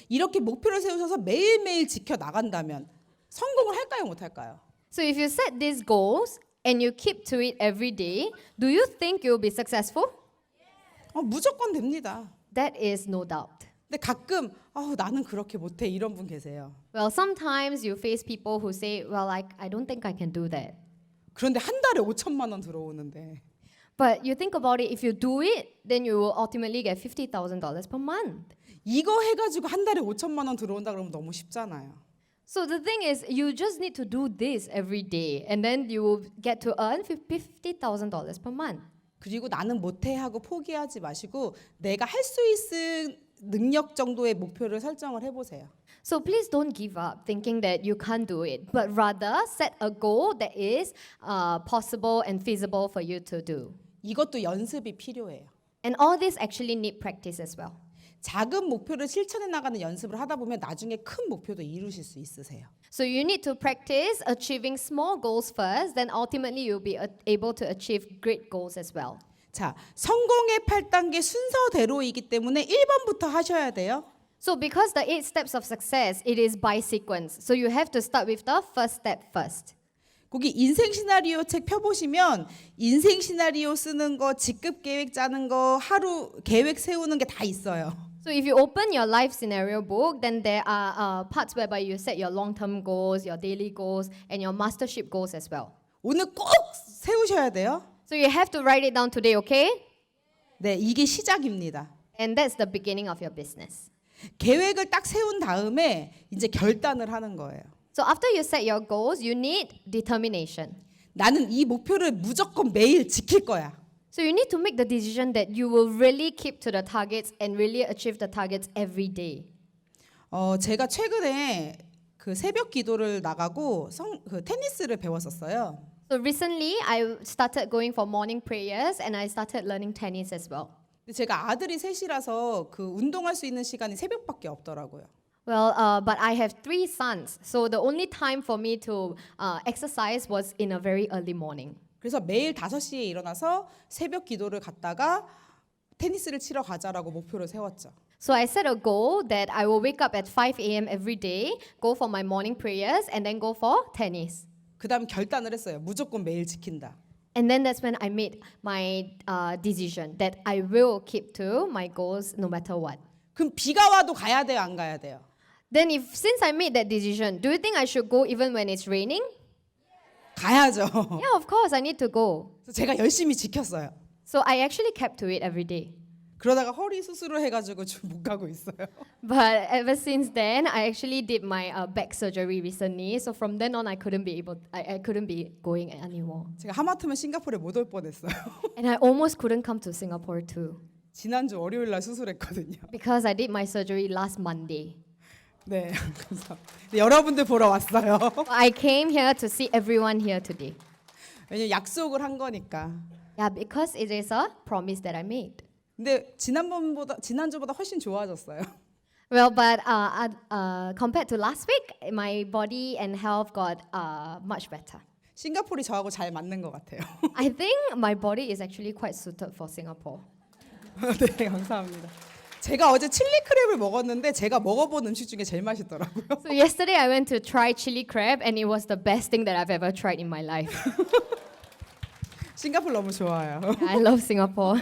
이렇게 목표를 세우셔서 매일매일 지켜 나간다면 성공을 할까요, 못 할까요? So if you set these goals and you keep to it every day, do you think you'll be successful? 무조건 됩니다. That is no doubt. 근데 가끔 나는 그렇게 못해 이런 분 계세요. Well, sometimes you face people who say, well, I don't think I can do that. 그런데 한 달에 5천만 원 들어오는데 But you think about it, if you do it, then you will ultimately get $50,000 per month. 이거 해가지고 한 달에 5천만 원 들어온다 그러면 너무 쉽잖아요. So the thing is, you just need to do this every day, and then you will get to earn $50,000 per month. 그리고 나는 못해 하고 포기하지 마시고 내가 할 수 능력 정도의 목표를 설정을 해보세요. So please don't give up thinking that you can't do it, but rather set a goal that is possible and feasible for you to do. 이것도 연습이 필요해요. And all this actually need practice as well. 작은 목표를 실천해 나가는 연습을 하다 보면 나중에 큰 목표도 이루실 수 있으세요. So you need to practice achieving small goals first, then ultimately you'll be able to achieve great goals as well. 자, 성공의 8단계 순서대로이기 때문에 1번부터 하셔야 돼요. So because the 8 steps of success, it is by sequence. So you have to start with the first step first. 거기 인생 시나리오 책 펴보시면 인생 시나리오 쓰는 거, 직급 계획 짜는 거, 하루 계획 세우는 게 다 있어요. So if you open your life scenario book, then there are parts whereby you set your long-term goals, your daily goals, and your mastership goals as well. 오늘 꼭 세우셔야 돼요. So you have to write it down today, okay? 네, 이게 시작입니다. And that's the beginning of your business. 계획을 딱 세운 다음에 이제 결단을 하는 거예요. So after you set your goals, you need determination. 나는 이 목표를 무조건 매일 지킬 거야. So you need to make the decision that you will really keep to the targets and really achieve the targets every day. 제가 최근에 그 새벽 기도를 나가고 테니스를 배웠었어요. So recently, I started going for morning prayers and I started learning tennis as well. 근데 제가 아들이 셋이라서 그 운동할 수 있는 시간이 새벽밖에 없더라고요. Well, but I have 3 sons, so the only time for me to exercise was in a very early morning. 그래서 매일 5시에 일어나서 새벽 기도를 갔다가 테니스를 치러 가자라고 목표를 세웠죠. So I set a goal that I will wake up at 5 a.m. every day, go for my morning prayers, and then go for tennis. 그다음 결단을 했어요. 무조건 매일 지킨다. And then that's when I made my decision that I will keep to my goals no matter what. 그럼 비가 와도 가야 돼요, 안 가야 돼요? Then since I made that decision, do you think I should go even when it's raining? 가야죠. Yeah, of course, I need to go. 그래서 제가 열심히 지켰어요. So I actually kept to it every day. 그러다가 허리 수술을 해가지고 좀 못 가고 있어요. But ever since then, I actually did my back surgery recently. So from then on, I couldn't be going anymore. 제가 하마터면 싱가포르에 못 올 뻔했어요. And I almost couldn't come to Singapore too. 지난주 월요일 날 수술했거든요. Because I did my surgery last Monday. 네, 그래서 여러분들 보러 왔어요. I came here to see everyone here today. 왜냐면 약속을 한 거니까. Yeah, because it is a promise that I made. 근데 지난주보다 훨씬 좋아졌어요. Well, but compared to last week, my body and health got much better. 싱가포르이 저하고 잘 맞는 것 같아요. I think my body is actually quite suited for Singapore. 네, 감사합니다. 제가 어제 칠리 크랩을 먹었는데 제가 먹어본 음식 중에 제일 맛있더라고요. So yesterday I went to try chili crab and it was the best thing that I've ever tried in my life. 싱가포르 너무 좋아요. I love Singapore.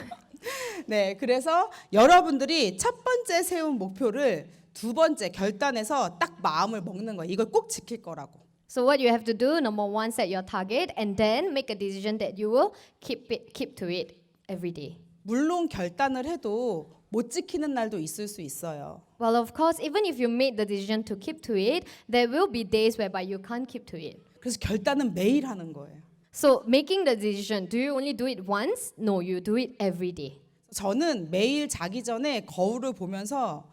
네, 그래서 여러분들이 첫 번째 세운 목표를 두 번째 결단해서 딱 마음을 먹는 거예요. 이걸 꼭 지킬 거라고. So what you have to do, number 1, set your target and then make a decision that you will keep to it every day. 물론 결단을 해도 못 지키는 날도 있을 수 있어요. Well, of course, even if you made the decision to keep to it, there will be days whereby you can't keep to it. 그래서 결단은 매일 하는 거예요. So making the decision, do you only do it once? No, you do it every day. 저는 매일 자기 전에 거울을 보면서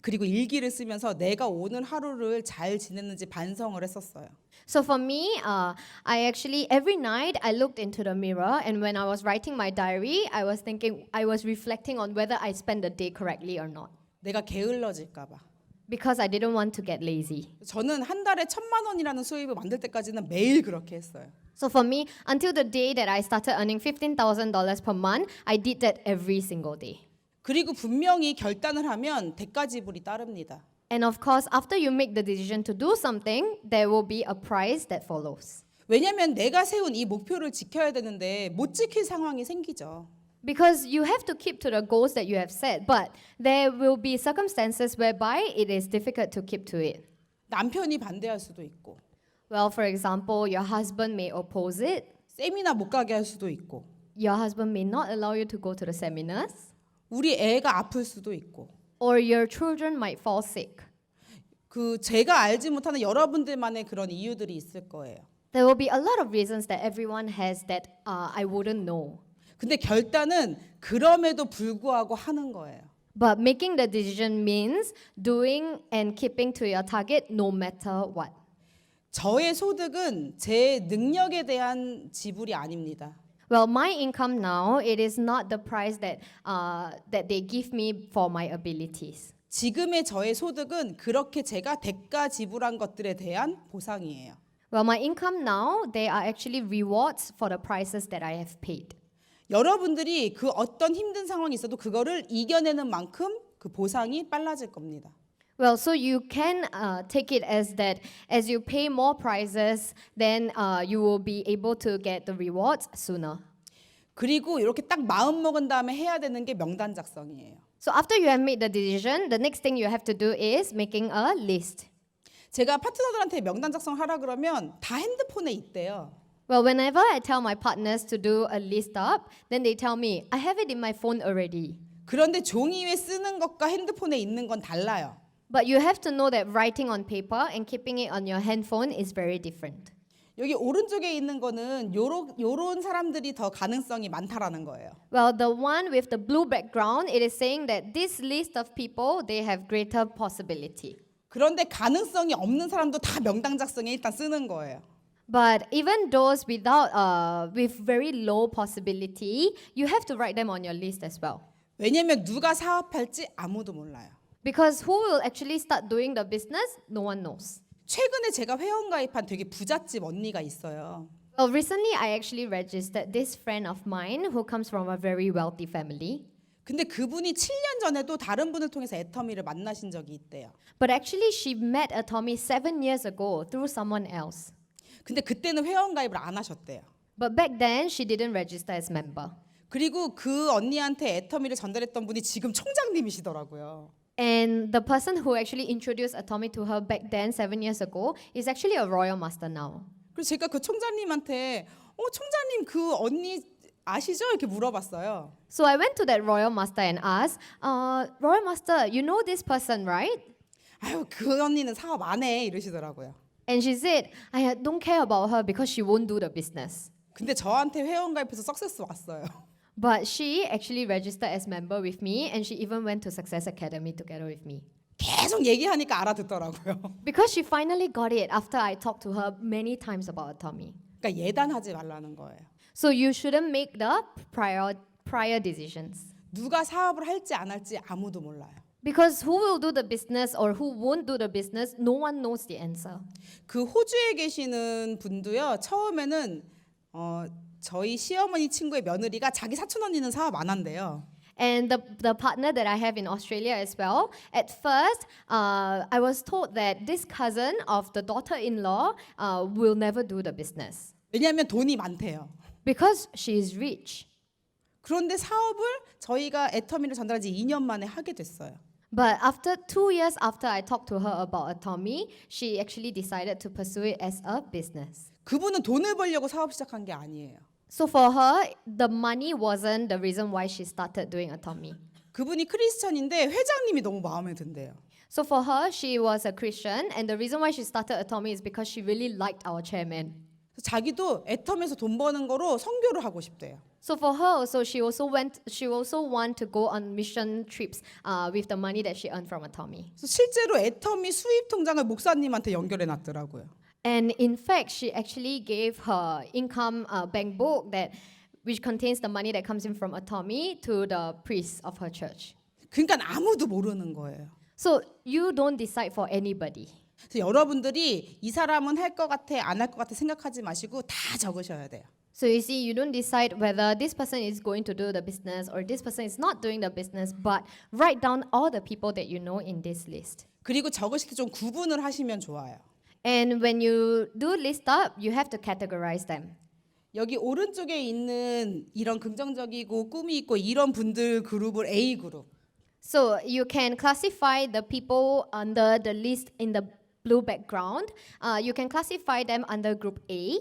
그리고 일기를 쓰면서 내가 오늘 하루를 잘 지냈는지 반성을 했었어요. So for me, I actually every night I looked into the mirror, and when I was writing my diary, I was reflecting on whether I spent the day correctly or not, 내가 게을러질까 봐. because I didn't want to get lazy. 저는 한 달에 1,000만 원이라는 수입을 만들 때까지는 매일 그렇게 했어요. So for me, until the day that I started earning $15,000 per month, I did that every single day. 그리고 분명히 결단을 하면 대가 지불이 따릅니다. And of course, after you make the decision to do something, there will be a price that follows. 왜냐하면 내가 세운 이 목표를 지켜야 되는데 못 지킬 상황이 생기죠. Because you have to keep to the goals that you have set, but there will be circumstances whereby it is difficult to keep to it. 남편이 반대할 수도 있고 Well, for example, your husband may oppose it. 세미나 못 가게 할 수도 있고 Your husband may not allow you to go to the seminars. 우리 애가 아플 수도 있고 Or your children might fall sick. 그 제가 알지 못하는 여러분들만의 그런 이유들이 있을 거예요. There will be a lot of reasons that everyone has that I wouldn't know. 근데 결단은 그럼에도 불구하고 하는 거예요. But making the decision means doing and keeping to your target no matter what. 저의 소득은 제 능력에 대한 지불이 아닙니다. Well, my income now, it is not the price that they give me for my abilities. 지금의 저의 소득은 그렇게 제가 대가 지불한 것들에 대한 보상이에요. Well, my income now, they are actually rewards for the prices that I have paid. 여러분들이 그 어떤 힘든 상황이 있어도 그거를 이겨내는 만큼 그 보상이 빨라질 겁니다. Well, so you can take it as that as you pay more prices, then you will be able to get the rewards sooner. 그리고 이렇게 딱 마음 먹은 다음에 해야 되는 게 명단 작성이에요. So after you have made the decision, the next thing you have to do is making a list. 제가 파트너들한테 명단 작성하라 그러면 다 핸드폰에 있대요. Well, whenever I tell my partners to do a list up, then they tell me, I have it in my phone already. 그런데 종이 위에 쓰는 것과 핸드폰에 있는 건 달라요. But you have to know that writing on paper and keeping it on your handphone is very different. 여기 오른쪽에 있는 거는 요런 사람들이 더 가능성이 많다라는 거예요. Well, the one with the blue background, it is saying that this list of people, they have greater possibility. 그런데 가능성이 없는 사람도 다 명단 작성에 일단 쓰는 거예요. But even those with very low possibility, you have to write them on your list as well. 왜냐면 누가 사업할지 아무도 몰라요. Because who will actually start doing the business? No one knows. 최근에 제가 회원 가입한 되게 부잣집 언니가 있어요. Well, recently I actually registered this friend of mine who comes from a very wealthy family. 근데 그분이 7년 전에도 다른 분을 통해서 애터미를 만나신 적이 있대요. But actually she met Atomy 7 years ago through someone else. 근데 그때는 회원 가입을 안 하셨대요. But back then she didn't register as member. 그리고 그 언니한테 애터미를 전달했던 분이 지금 총장님이시더라고요. And the person who actually introduced Atomy to her back then 7 years ago is actually a royal master now. 그래서 제가 그 총장님한테 총장님 그 언니 아시죠? 이렇게 물어봤어요. So I went to that royal master and asked, Royal master, you know this person, right? 아유 그 언니는 사업 안 해 이러시더라고요. And she said, I don't care about her because she won't do the business. 근데 저한테 회원 가입해서 석세스 왔어요. But she actually registered as member with me and she even went to Success Academy together with me. 계속 얘기하니까 알아듣더라고요. Because she finally got it after I talked to her many times about Atomy. 그러니까 예단하지 말라는 거예요. So you shouldn't make the prior decisions. 누가 사업을 할지 안 할지 아무도 몰라요. Because who will do the business or who won't do the business, no one knows the answer. 그 호주에 계시는 분도요. 처음에는 저희 시어머니 친구의 며느리가 자기 사촌 언니는 사업 안 한대요. And the partner that I have in Australia as well, at first, I was told that this cousin of the daughter-in-law will never do the business. 왜냐하면 돈이 많대요. Because she is rich. 그런데 사업을 저희가 애터미를 전달한 지 2년 만에 하게 됐어요. But after 2 years after I talked to her about Atomy, she actually decided to pursue it as a business. 그분은 돈을 벌려고 사업 시작한 게 아니에요. So for her, the money wasn't the reason why she started doing Atomy. 그분이 크리스천인데 회장님이 너무 마음에 든대요. So for her, she was a Christian, and the reason why she started Atomy is because she really liked our chairman. 자기도 애텀에서 돈 버는 거로 선교를 하고 싶대요. So for her also, she also want to go on mission trips with the money that she earned from Atomy. 그래서 실제로 애텀이 수입 통장을 목사님한테 연결해 놨더라고요. And in fact, she actually gave her income bank book which contains the money that comes in from Atomy to the priest of her church. 그러니까 아무도 모르는 거예요. So you don't decide for anybody. 그래서 여러분들이 이 사람은 할 것 같아 안 할 것 같아 생각하지 마시고 다 적으셔야 돼요. So you see, you don't decide whether this person is going to do the business or this person is not doing the business, but write down all the people that you know in this list. 그리고 적으실 때 좀 구분을 하시면 좋아요. And when you do list up, you have to categorize them. 여기 오른쪽에 있는 이런 긍정적이고 꿈이 있고 이런 분들 그룹을 A 그룹. So you can classify the people under the list in the blue background. You can classify them under group A.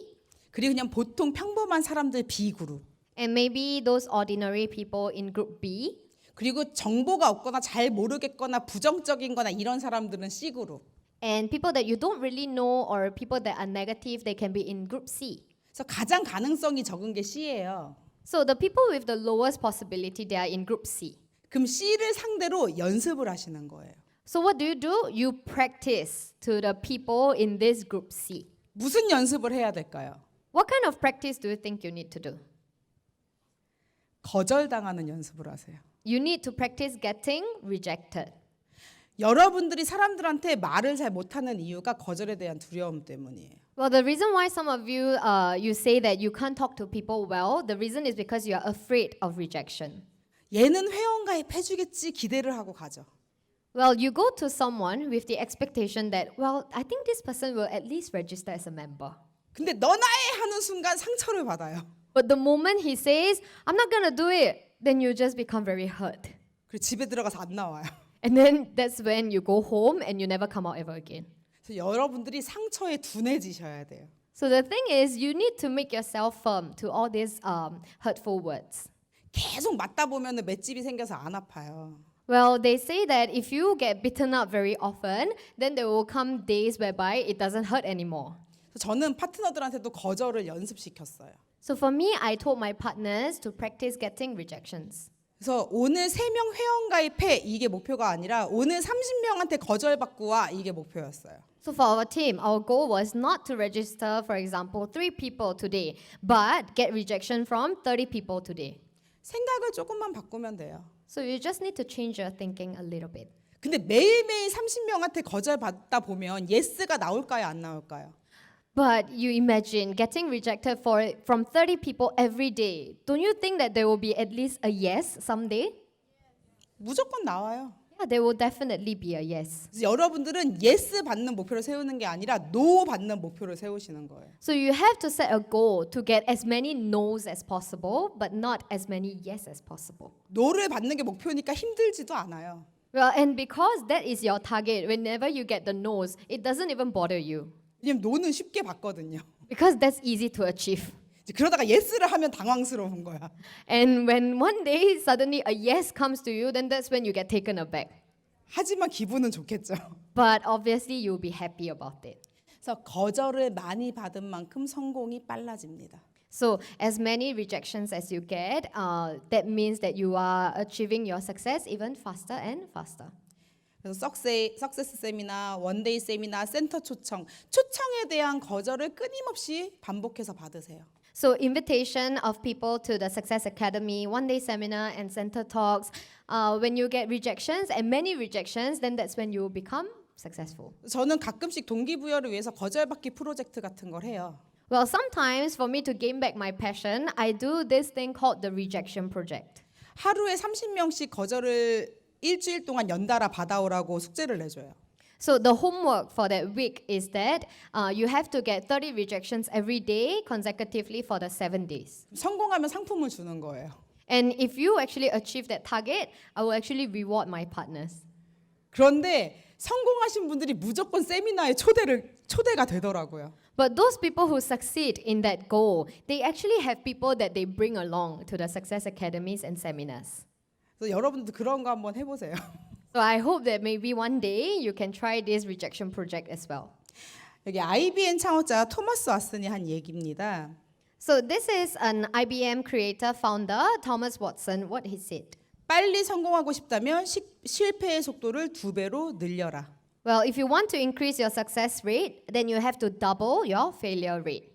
그리고 그냥 보통 평범한 사람들 B 그룹. And maybe those ordinary people in group B. 그리고 정보가 없거나 잘 모르겠거나 부정적인 거나 이런 사람들은 C 그룹. And people that you don't really know or people that are negative, they can be in group C. 그래서 가장 가능성이 적은 게 C예요. So the people with the lowest possibility, they are in group C. 그럼 C를 상대로 연습을 하시는 거예요. So what do? You practice to the people in this group C. 무슨 연습을 해야 될까요? What kind of practice do you think you need to do? 거절당하는 연습을 하세요. You need to practice getting rejected. 여러분들이 사람들한테 말을 잘 못하는 이유가 거절에 대한 두려움 때문이에요. Well, the reason why some of you you say that you can't talk to people well, the reason is because you are afraid of rejection. 얘는 회원가입 해주겠지 기대를 하고 가죠. Well, you go to someone with the expectation that, well, I think this person will at least register as a member. 근데 너나해 하는 순간 상처를 받아요. But the moment he says, I'm not gonna do it, then you just become very hurt. 그리고 집에 들어가서 안 나와요. And then that's when you go home and you never come out ever again. 그래서 여러분들이 상처에 둔해지셔야 돼요. So the thing is, you need to make yourself firm to all these hurtful words. 계속 맞다 보면은 맷집이 생겨서 안 아파요. Well, they say that if you get beaten up very often, then there will come days whereby it doesn't hurt anymore. 그래서 저는 파트너들한테도 거절을 연습시켰어요. So for me, I told my partners to practice getting rejections. 그래서 오늘 3명 회원 가입해 이게 목표가 아니라 오늘 30명한테 거절받고 와 이게 목표였어요. So for our team, our goal was not to register, for example, 3 people today, but get rejection from 30 people today. 생각을 조금만 바꾸면 돼요. So you just need to change your thinking a little bit. 근데 매일매일 30명한테 거절받다 보면 예스가 나올까요, 안 나올까요? But you imagine getting rejected from 30 people every day. Don't you think that there will be at least a yes someday? 무조건 나와요. Yeah, there will definitely be a yes. 그래서 여러분들은 예스 받는 목표를 세우는 게 아니라 노 받는 목표를 세우시는 거예요. So you have to set a goal to get as many no's as possible, but not as many yes as possible. 노를 받는 게 목표니까 힘들지도 않아요. Well, and because that is your target, whenever you get the no's, it doesn't even bother you. 왜냐면 노는 쉽게 받거든요. Because that's easy to achieve. 이제 그러다가 예스를 하면 당황스러운 거야. And when one day suddenly a yes comes to you, then that's when you get taken aback. 하지만 기분은 좋겠죠. But obviously you'll be happy about it. 그래서 거절을 많이 받은 만큼 성공이 빨라집니다. So as many rejections as you get, that means that you are achieving your success even faster and faster. 그래서 석세스 세미나, 원데이 세미나, 센터 초청에 대한 거절을 끊임없이 반복해서 받으세요. So invitation of people to the Success Academy, one-day seminar and center talks. When you get rejections and many rejections, then that's when you become successful. 저는 가끔씩 동기부여를 위해서 거절받기 프로젝트 같은 걸 해요. Well, sometimes for me to gain back my passion, I do this thing called the rejection project. 하루에 30명씩 거절을 일주일 동안 연달아 받아오라고 숙제를 내줘요. So the homework for that week is that you have to get 30 rejections every day consecutively for the 7 days. 성공하면 상품을 주는 거예요. And if you actually achieve that target, I will actually reward my partners. 그런데 성공하신 분들이 무조건 세미나에 초대가 되더라고요. But those people who succeed in that goal, they actually have people that they bring along to the Success Academies and seminars. 그래서 여러분도 그런 거 한번 해보세요. So I hope that maybe one day you can try this rejection project as well. 여기 IBM 창업자 토마스 왓슨이 한 얘기입니다. So this is an IBM creator founder, Thomas Watson, what he said. 빨리 성공하고 싶다면 실패의 속도를 2배로 늘려라. Well, if you want to increase your success rate, then you have to double your failure rate.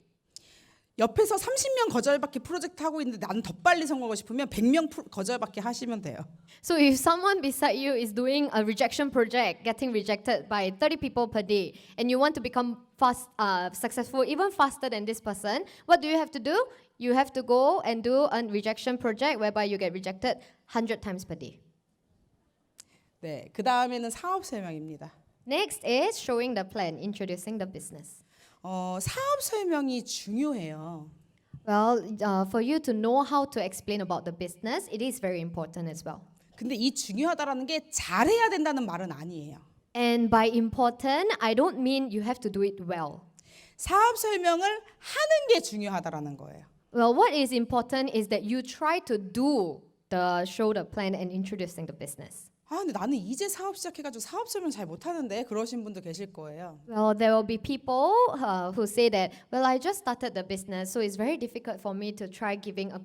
옆에서 30명 거절받기 프로젝트 하고 있는데 나는 더 빨리 성공하고 싶으면 100명 거절받기 하시면 돼요. So if someone beside you is doing a rejection project, getting rejected by 30 people per day, and you want to become successful even faster than this person, what do you have to do? You have to go and do a rejection project whereby you get rejected 100 times per day. 네, 그 다음에는 사업 설명입니다. Next is showing the plan, introducing the business. 사업 설명이 중요해요. Well, for you to know how to explain about the business, it is very important as well. 근데 이 중요하다라는 게 잘해야 된다는 말은 아니에요. And by important, I don't mean you have to do it well. 사업 설명을 하는 게 중요하다라는 거예요. Well, what is important is that you try to do the show the plan and introducing the business. 아, 근데 나는 이제 사업 시작해가지고 사업 설명 잘 못하는데 그러신 분도 계실 거예요. Well, there will be people who say that, well, I just started the business, so it's very difficult for me to try giving a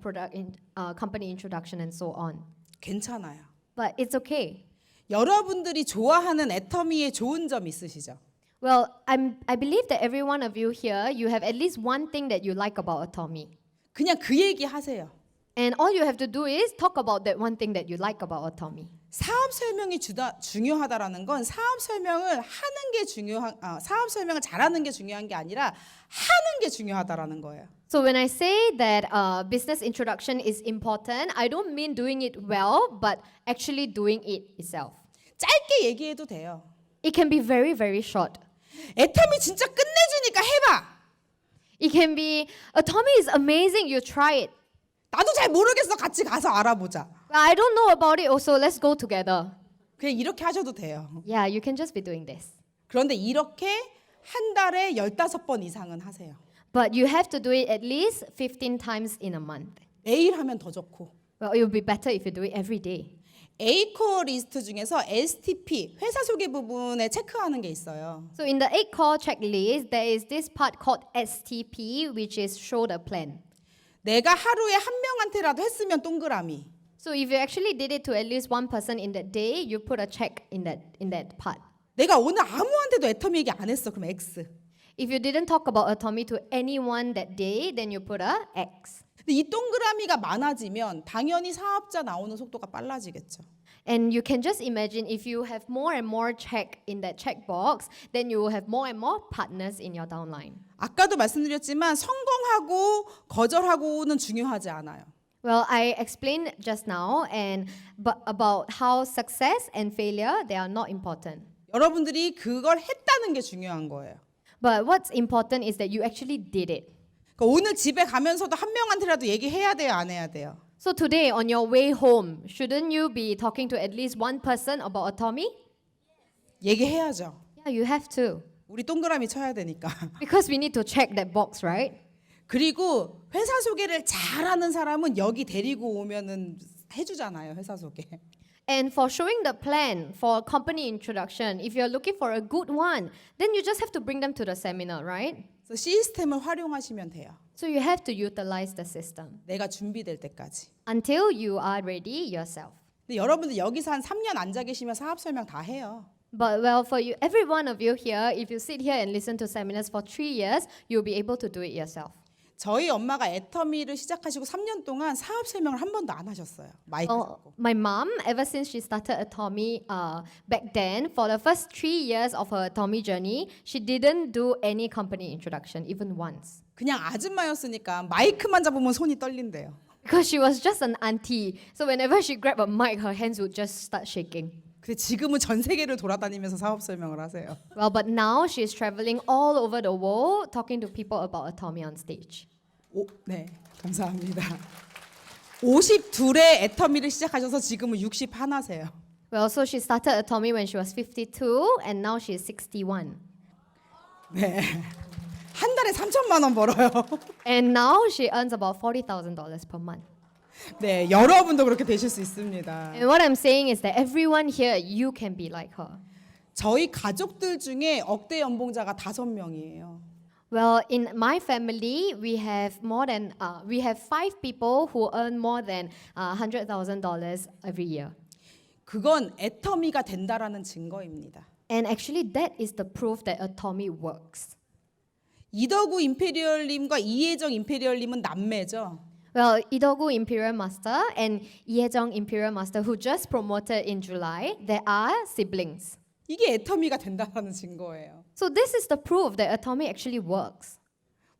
company introduction and so on. 괜찮아요. but it's okay. 여러분들이 좋아하는 애터미의 좋은 점 있으시죠? Well, I believe that every one of you here, you have at least one thing that you like about Atomy. 그냥 그 얘기 하세요. And all you have to do is talk about that one thing that you like about Atomy. 사업 설명이 중요하다라는 건 사업 설명을 사업 설명을 잘하는 게 중요한 게 아니라 하는 게 중요하다라는 거예요. So when I say that business introduction is important, I don't mean doing it well, but actually doing it itself. 짧게 얘기해도 돼요. It can be very, very short. 애터미 진짜 끝내주니까 해봐. It can be, Atomy is amazing, you try it. 나도 잘 모르겠어. 같이 가서 알아보자. I don't know about it also, let's go together. 그냥 이렇게 하셔도 돼요. Yeah, you can just be doing this. 그런데 이렇게 한 달에 15번 이상은 하세요. But you have to do it at least 15 times in a month. 매일 하면 더 좋고. Well, it would be better if you do it every day. A코어 리스트 중에서 STP, 회사 소개 부분에 체크하는 게 있어요. So in the 8 core checklist, there is this part called STP, which is show the plan. 내가 하루에 한 명한테라도 했으면 동그라미. So if you actually did it to at least one person in that day, you put a check in that part. 내가 오늘 아무한테도 애터미 얘기 안 했어. 그럼 X. If you didn't talk about Atomy to anyone that day, then you put a X. 근데 이 동그라미가 많아지면 당연히 사업자 나오는 속도가 빨라지겠죠. And you can just imagine if you have more and more check in that checkbox, then you will have more and more partners in your downline. 아까도 말씀드렸지만 성공하고 거절하고는 중요하지 않아요. Well, I explained just now but about how success and failure, they are not important. 여러분들이 그걸 했다는 게 중요한 거예요. But what's important is that you actually did it. 그러니까 오늘 집에 가면서도 한 명한테라도 얘기해야 돼요, 안 해야 돼요? So today on your way home, shouldn't you be talking to at least one person about Atomy? 얘기해야죠. Yeah, you have to. 우리 동그라미 쳐야 되니까. Because we need to check that box, right? 그리고 회사 소개를 잘하는 사람은 여기 데리고 오면은 해주잖아요, 회사 소개. And for showing the plan for company introduction, if you're looking for a good one, then you just have to bring them to the seminar, right? 그래서 시스템을 활용하시면 돼요. So you have to utilize the system 내가 준비될 때까지. until you are ready yourself. 근데 여러분들 여기서 한 3년 앉아 계시면 사업 설명 다 해요. But well, for you, every one of you here, if you sit here and listen to seminars for 3 years, you'll be able to do it yourself. 저희 엄마가 애터미를 시작하시고 3년 동안 사업 설명을 한 번도 안 하셨어요. 마이크 잡고. My mom, ever since she started Atomy back then, for the first 3 years of her Atomy journey, she didn't do any company introduction, even once. 그냥 아줌마였으니까 마이크만 잡으면 손이 떨린대요. Because she was just an auntie. So whenever she grabbed a mic, her hands would just start shaking. 근데 지금은 전 세계를 돌아다니면서 사업 설명을 하세요. Well, but now she's traveling all over the world talking to people about Atomy on stage. 네, 감사합니다. 52에 애터미를 시작하셔서 지금은 61세요. Well, so she started Atomy when she was 52 and now she is 61. 네. 한 달에 3천만 원 벌어요. And now she earns about $40,000 per month. 네, 여러분도 그렇게 되실 수 있습니다. And what I'm saying is that everyone here, you can be like her. 저희 가족들 중에 억대 연봉자가 5명이에요. Well, in my family, we have 5 people who earn more than $100,000 every year. 그건 애터미가 된다라는 증거입니다. And actually, that is the proof that Atomy works. 이덕우 임페리얼님과 이혜정 임페리얼님은 남매죠. Well, Idogu Imperial Master and Iejong Imperial Master, who just promoted in July, they are siblings. 이게 애터미가 된다라는 증거예요. So this is the proof that Atomy actually works.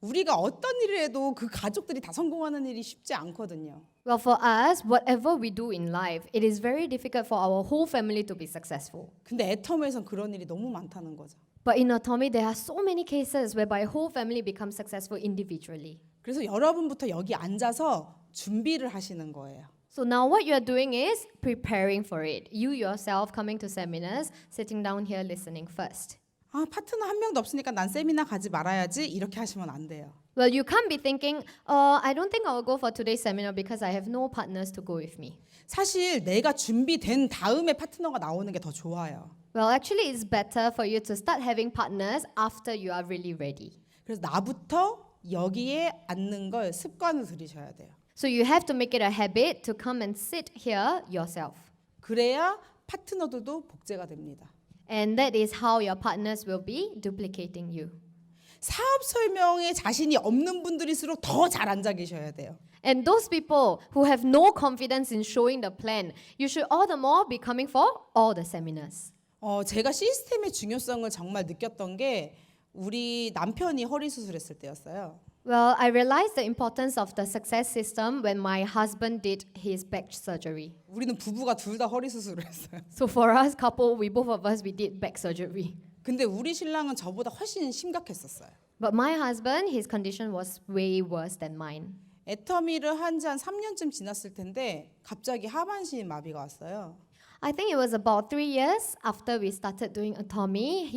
우리가 어떤 일을 해도 그 가족들이 다 성공하는 일이 쉽지 않거든요. Well, for us, whatever we do in life, it is very difficult for our whole family to be successful. 근데 애터미에선 그런 일이 너무 많다는 거죠. But in Atomy, there are so many cases whereby whole family becomes successful individually. 그래서 여러분부터 여기 앉아서 준비를 하시는 거예요. So now what you're doing is preparing for it. You yourself coming to seminars, sitting down here listening first. 아, 파트너 한 명도 없으니까 난 세미나 가지 말아야지 이렇게 하시면 안 돼요. Well, you can't be thinking, I don't think I will go for today's seminar because I have no partners to go with me. 사실 내가 준비된 다음에 파트너가 나오는 게 더 좋아요. Well, actually, it's better for you to start having partners after you are really ready. 그래서 나부터 여기에 앉는 걸 습관을 들이셔야 돼요. So you have to make it a habit to come and sit here yourself. 그래야 파트너들도 복제가 됩니다. And that is how your partners will be duplicating you. 사업 설명에 자신이 없는 분들일수록 더 잘 앉아 계셔야 돼요. And those people who have no confidence in showing the plan, you should all the more be coming for all the seminars. 제가 시스템의 중요성을 정말 느꼈던 게 우리 남편이 허리 수술했을 때였어요. Well, I realized the importance of the success system when my husband did his back surgery. 우리는 부부가 둘 다 허리 수술을 했어요. So for us couple, both of us, we did back surgery. 근데 우리 신랑은 저보다 훨씬 심각했었어요. But my husband, his condition was way worse than mine. 애터미를 한 지 한 3년쯤 지났을 텐데 갑자기 하반신 마비가 왔어요. I think it was about 3 years after we started doing atomy.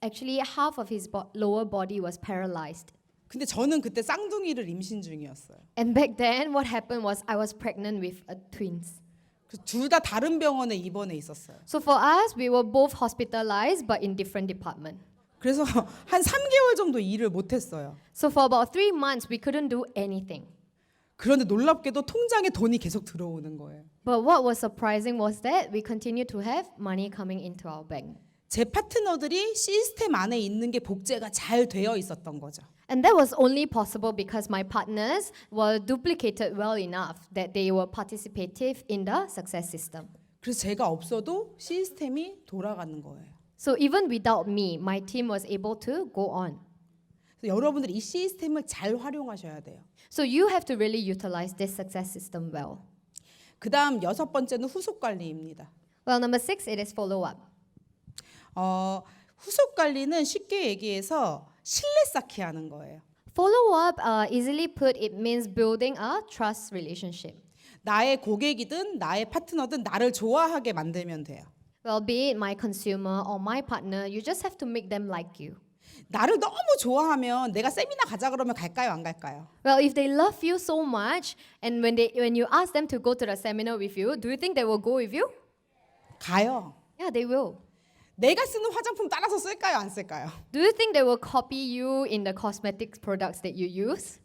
Actually half of his lower body was paralyzed. 근데 저는 그때 쌍둥이를 임신 중이었어요. And back then, what happened was I was pregnant with twins. 둘 다 다른 병원에 입원해 있었어요. So for us, we were both hospitalized, but in different department. 그래서 한 3개월 정도 일을 못했어요. So for about 3 months, we couldn't do anything. 그런데 놀랍게도 통장에 돈이 계속 들어오는 거예요. But what was surprising was that we continued to have money coming into our bank. 제 파트너들이 시스템 안에 있는 게 복제가 잘 되어 있었던 거죠. And that was only possible because my partners were duplicated well enough that they were participative in the success system. 그래서 제가 없어도 시스템이 돌아가는 거예요. So even without me, my team was able to go on. 그래서 여러분들이 이 시스템을 잘 활용하셔야 돼요. So you have to really utilize this success system well. 그다음 6번째는 후속 관리입니다. Well, number 6, it is follow-up. 후속 관리는 쉽게 얘기해서 신뢰 쌓기 하는 거예요. Follow-up, easily put, it means building a trust relationship. 나의 고객이든 나의 파트너든 나를 좋아하게 만들면 돼요. Well, be it my consumer or my partner, you just have to make them like you. 나를 너무 좋아하면 내가 세미나 가자 그러면 갈까요, 안 갈까요? Well, if they love you so much, and when you ask them to go to the seminar with you, do you think they will go with you? 가요. Yeah, they will. 내가 쓰는 화장품 따라서 쓸까요, 안 쓸까요? Do you think they will copy you in the cosmetics products that you use?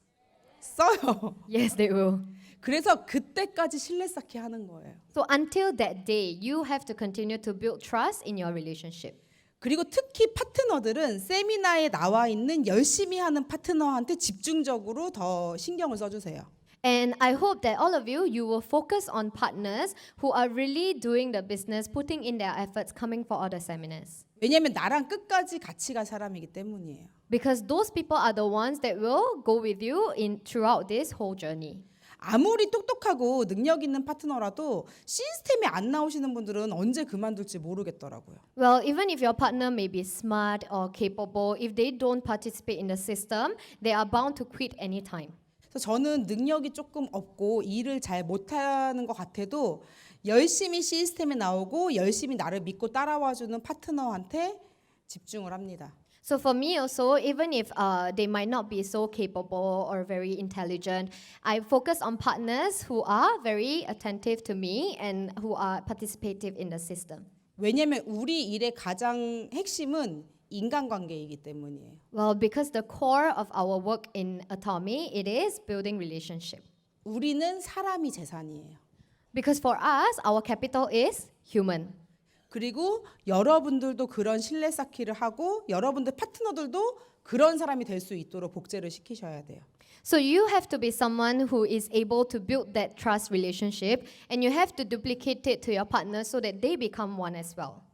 써요. Yes, they will. 그래서 그때까지 신뢰 쌓기 하는 거예요. So until that day, you have to continue to build trust in your relationship. 그리고 특히 파트너들은 세미나에 나와 있는 열심히 하는 파트너한테 집중적으로 더 신경을 써주세요. And I hope that all of you will focus on partners who are really doing the business, putting in their efforts, coming for other seminars. 왜냐하면 나랑 끝까지 같이 갈 사람이기 때문이에요. Because those people are the ones that will go with you throughout this whole journey. 아무리 똑똑하고 능력 있는 파트너라도 시스템에 안 나오시는 분들은 언제 그만둘지 모르겠더라고요. Well, even if your partner may be smart or capable, if they don't participate in the system, they are bound to quit anytime. 그래서 저는 능력이 조금 없고 일을 잘 못하는 것 같아도 열심히 시스템에 나오고 열심히 나를 믿고 따라와주는 파트너한테 집중을 합니다. So for me also, even if they might not be so capable or very intelligent, I focus on partners who are very attentive to me and who are participative in the system. 왜냐하면 우리 일의 가장 핵심은 인간관계이기 때문이에요. Well, because the core of our work in Atomy, it is building relationship. 우리는 사람이 재산이에요. Because for us, our capital is human. 그리고 여러분들도 그런 신뢰 쌓기를 하고 여러분들 파트너들도 그런 사람이 될 수 있도록 복제를 시키셔야 돼요. So you have to be someone who is able to build that trust relationship, and you have to duplicate it to your partner so that they become one as well.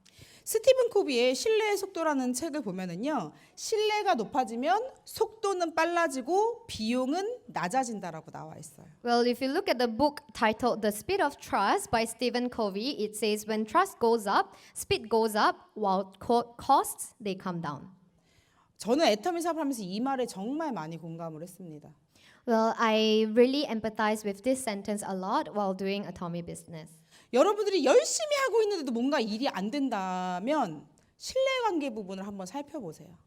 스티븐 코비의 신뢰의 속도라는 책을 보면은요, 신뢰가 높아지면 속도는 빨라지고 비용은 낮아진다라고 나와 있어요. Well, if you look at the book titled The Speed of Trust by Stephen Covey, it says when trust goes up, speed goes up, while costs, they come down. 저는 애터미 사업을 하면서 이 말에 정말 많이 공감을 했습니다. Well, I really empathize with this sentence a lot while doing Atomy business. 여러분들이 열심히 하고 있는데도 뭔가 일이 안 된다면 신뢰관계 부분을 한번 살펴보세요.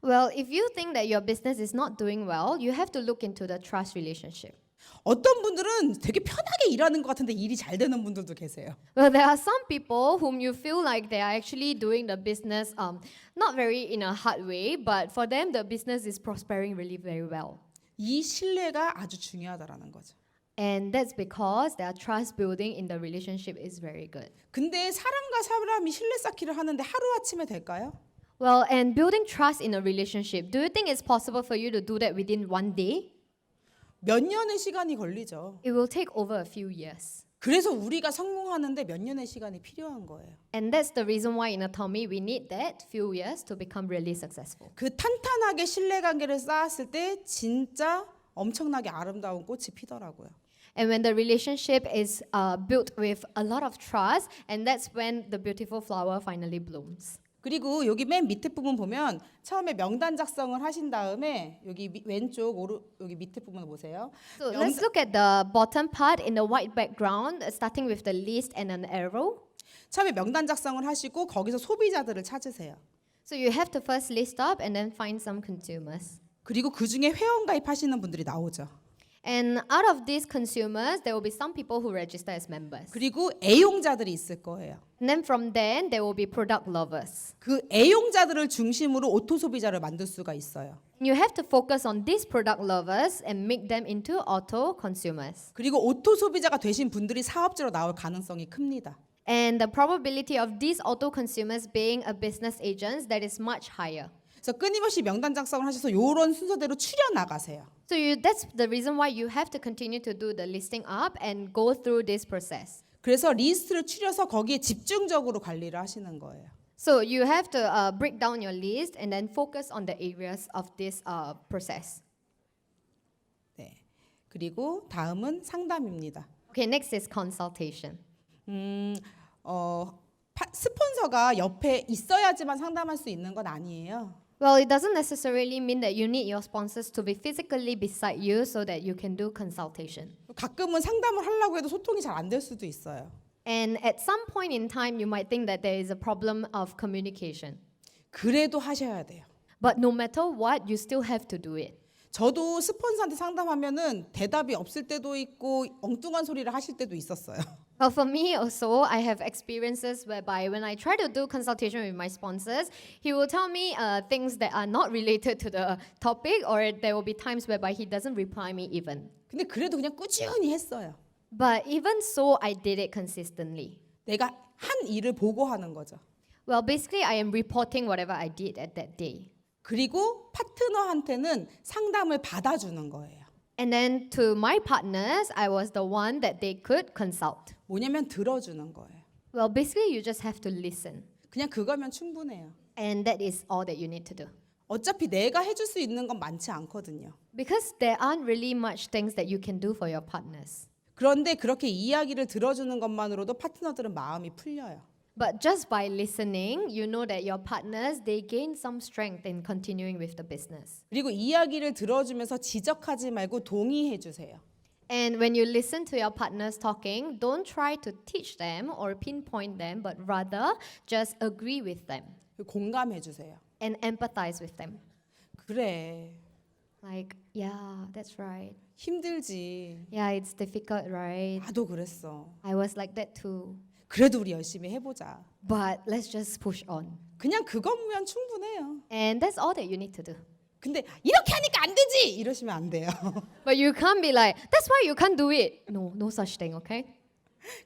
Well, if you think that your business is not doing well, you have to look into the trust relationship. 어떤 분들은 되게 편하게 일하는 것 같은데 일이 잘 되는 분들도 계세요. Well, there are some people whom you feel like they are actually doing the business not very in a hard way, but for them the business is prospering really very well. 이 신뢰가 아주 중요하다라는 거죠. And that's because their trust building in the relationship is very good. 근데 사람과 사람이 신뢰 쌓기를 하는데 하루아침에 될까요? Well, and building trust in a relationship, do you think it's possible for you to do that within one day? 몇 년의 시간이 걸리죠. It will take over a few years. 그래서 우리가 성공하는데 몇 년의 시간이 필요한 거예요. And that's the reason why in Atomy we need that few years to become really successful. 그 탄탄하게 신뢰관계를 쌓았을 때 진짜 엄청나게 아름다운 꽃이 피더라고요. And when the relationship is built with a lot of trust, and that's when the beautiful flower finally blooms. 그리고 여기 맨 밑에 부분 보면 처음에 명단 작성을 하신 다음에 여기 왼쪽 여기 밑에 부분을 보세요. So let's look at the bottom part in the white background, starting with the list and an arrow. 처음에 명단 작성을 하시고 거기서 소비자들을 찾으세요. So you have to first list up and then find some consumers. 그리고 그 중에 회원 가입하시는 분들이 나오죠. And out of these consumers, there will be some people who register as members. 그리고 애용자들이 있을 거예요. And then from then, there will be product lovers. 그 애용자들을 중심으로 오토 소비자를 만들 수가 있어요. You have to focus on these product lovers and make them into auto consumers. 그리고 오토 소비자가 되신 분들이 사업자로 나올 가능성이 큽니다. And the probability of these auto consumers being a business agents, that is much higher. 그래서 끊임없이 명단 작성을 하셔서 이런 순서대로 추려 나가세요. So that's the reason why you have to continue to do the listing up and go through this process. 그래서 리스트를 추려서 거기에 집중적으로 관리를 하시는 거예요. So you have to break down your list and then focus on the areas of this process. 네. 그리고 다음은 상담입니다. Okay, next is consultation. 스폰서가 옆에 있어야지만 상담할 수 있는 건 아니에요. Well, it doesn't necessarily mean that you need your sponsors to be physically beside you so that you can do consultation. 가끔은 상담을 하려고 해도 소통이 잘 안 될 수도 있어요. And at some point in time, you might think that there is a problem of communication. 그래도 하셔야 돼요. But no matter what, you still have to do it. 저도 스폰서한테 상담하면은 대답이 없을 때도 있고 엉뚱한 소리를 하실 때도 있었어요. Well, for me also, I have experiences whereby when I try to do consultation with my sponsors, he will tell me things that are not related to the topic, or there will be times whereby he doesn't reply me even. 근데 그래도 그냥 꾸준히 했어요. But even so, I did it consistently. 내가 한 일을 보고하는 거죠. Well, basically, I am reporting whatever I did at that day. 그리고 파트너한테는 상담을 받아주는 거예요. And then to my partners, I was the one that they could consult. 뭐냐면 들어주는 거예요. Well, basically, you just have to listen. 그냥 그거면 충분해요. And that is all that you need to do. 어차피 내가 해줄 수 있는 건 많지 않거든요. Because there aren't really much things that you can do for your partners. 그런데 그렇게 이야기를 들어주는 것만으로도 파트너들은 마음이 풀려요. But just by listening, you know that your partners, they gain some strength in continuing with the business. 그리고 이야기를 들어주면서 지적하지 말고 동의해 주세요. And when you listen to your partners talking, don't try to teach them or pinpoint them, but rather just agree with them 공감해 주세요. and empathize with them. 그래. Like, yeah, that's right. 힘들지. Yeah, it's difficult, right? 나도 그랬어. I was like that too. 그래도 우리 열심히 해보자. But let's just push on. 그냥 그거면 충분해요. And that's all that you need to do. 근데 이렇게 하니까 안 되지 이러시면 안 돼요. But you can't be like, that's why you can't do it. No, no such thing, okay?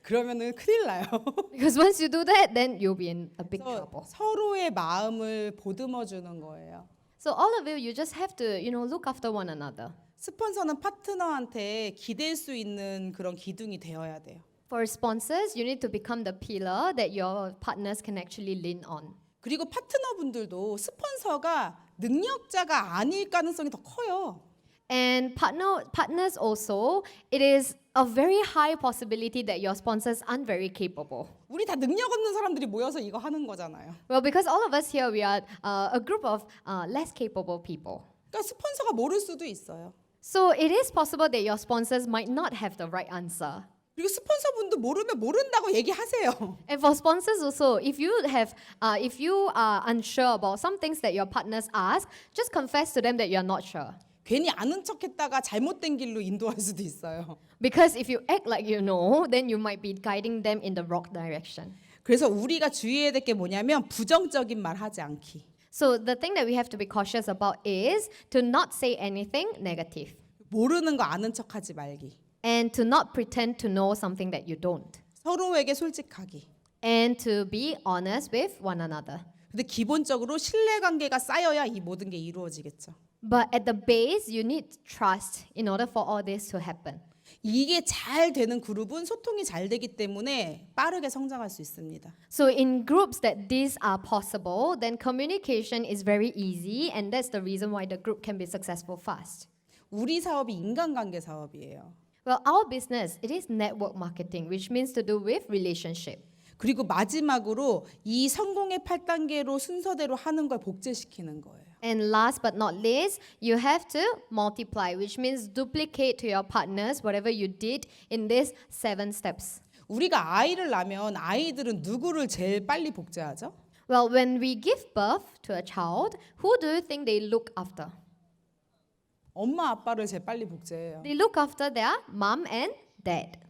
그러면은 큰일 나요. Because once you do that, then you'll be in a big trouble. 서로의 마음을 보듬어 주는 거예요. So all of you just have to, look after one another. 스폰서는 파트너한테 기댈 수 있는 그런 기둥이 되어야 돼요. For sponsors, you need to become the pillar that your partners can actually lean on. 그리고 파트너분들도 스폰서가 능력자가 아닐 가능성이 더 커요. And partners also, it is a very high possibility that your sponsors aren't very capable. 우리 다 능력 없는 사람들이 모여서 이거 하는 거잖아요. Well, because all of us here, we are a group of less capable people. 그러니까 스폰서가 모를 수도 있어요. So it is possible that your sponsors might not have the right answer. 그리고 스폰서분도 모르면 모른다고 얘기하세요. And for sponsors also, if you are unsure about some things that your partners ask, just confess to them that you are not sure. 괜히 아는 척했다가 잘못된 길로 인도할 수도 있어요. Because if you act like you know, then you might be guiding them in the wrong direction. 그래서 우리가 주의해야 될 게 뭐냐면 부정적인 말 하지 않기. So the thing that we have to be cautious about is to not say anything negative. 모르는 거 아는 척하지 말기. and to not pretend to know something that you don't, 서로에게 솔직하기. and to be honest with one another. 근데 기본적으로 신뢰관계가 쌓여야 이 모든 게 이루어지겠죠. But at the base, you need trust in order for all this to happen. 이게 잘 되는 그룹은 소통이 잘 되기 때문에 빠르게 성장할 수 있습니다. So in groups that these are possible, then communication is very easy, and that's the reason why the group can be successful fast. 우리 사업이 인간관계 사업이에요. Well, our business, it is network marketing, which means to do with relationship. 그리고 마지막으로 이 성공의 8단계로 순서대로 하는 걸 복제시키는 거예요. And last but not least, you have to multiply, which means duplicate to your partners whatever you did in these 7 steps. 우리가 아이를 낳으면 아이들은 누구를 제일 빨리 복제하죠? Well, when we give birth to a child, who do you think they look after? 엄마 아빠를 제일 빨리 복제해요. They look after their mom and dad.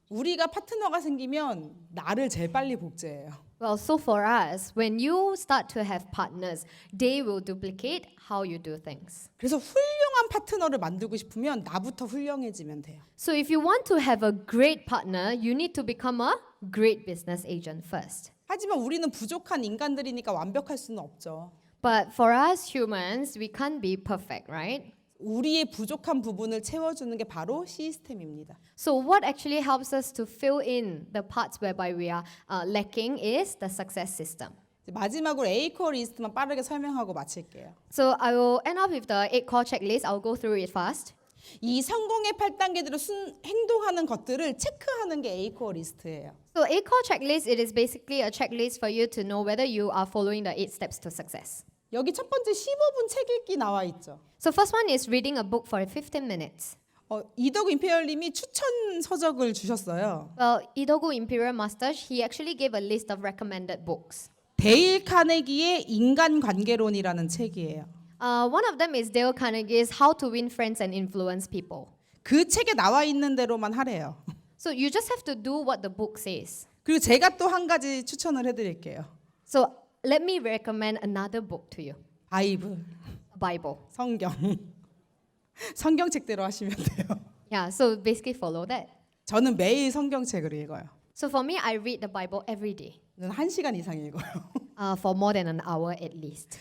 우리가 파트너가 생기면 나를 제일 빨리 복제해요. Well, so for us, when you start to have partners, they will duplicate how you do things. 그래서 훌륭한 파트너를 만들고 싶으면 나부터 훌륭해지면 돼요. So if you want to have a great partner, you need to become a great business agent first. 하지만 우리는 부족한 인간들이니까 완벽할 수는 없죠. But for us humans, we can't be perfect, right? 우리의 부족한 부분을 채워주는 게 바로 시스템입니다. So what actually helps us to fill in the parts whereby we are lacking is the success system. 마지막으로 에이코어 리스트만 빠르게 설명하고 마칠게요. So I will end up with the 8 core checklist. I'll go through it fast. 이 성공의 8단계대로 행동하는 것들을 체크하는 게 에이코어 리스트예요. So 8 core checklist, it is basically a checklist for you to know whether you are following the 8 steps to success. 여기 첫 번째 15분 책 읽기 나와 있죠. So first one is reading a book for 15 minutes. 이덕우 임페리얼님이 추천 서적을 주셨어요. Well, Idogu Imperial Master, he actually gave a list of recommended books. 데일 카네기의 인간관계론이라는 책이에요. One of them is Dale Carnegie's How to Win Friends and Influence People. 그 책에 나와 있는 대로만 하래요. So you just have to do what the book says. 그리고 제가 또 한 가지 추천을 해드릴게요. So let me recommend another book to you. 바이블, Bible. 성경. 성경책대로 하시면 돼요. Yeah, so basically follow that. 저는 매일 성경책을 읽어요. So for me, I read the Bible every day, 저는 1시간 이상 읽어요. for more than an hour at least.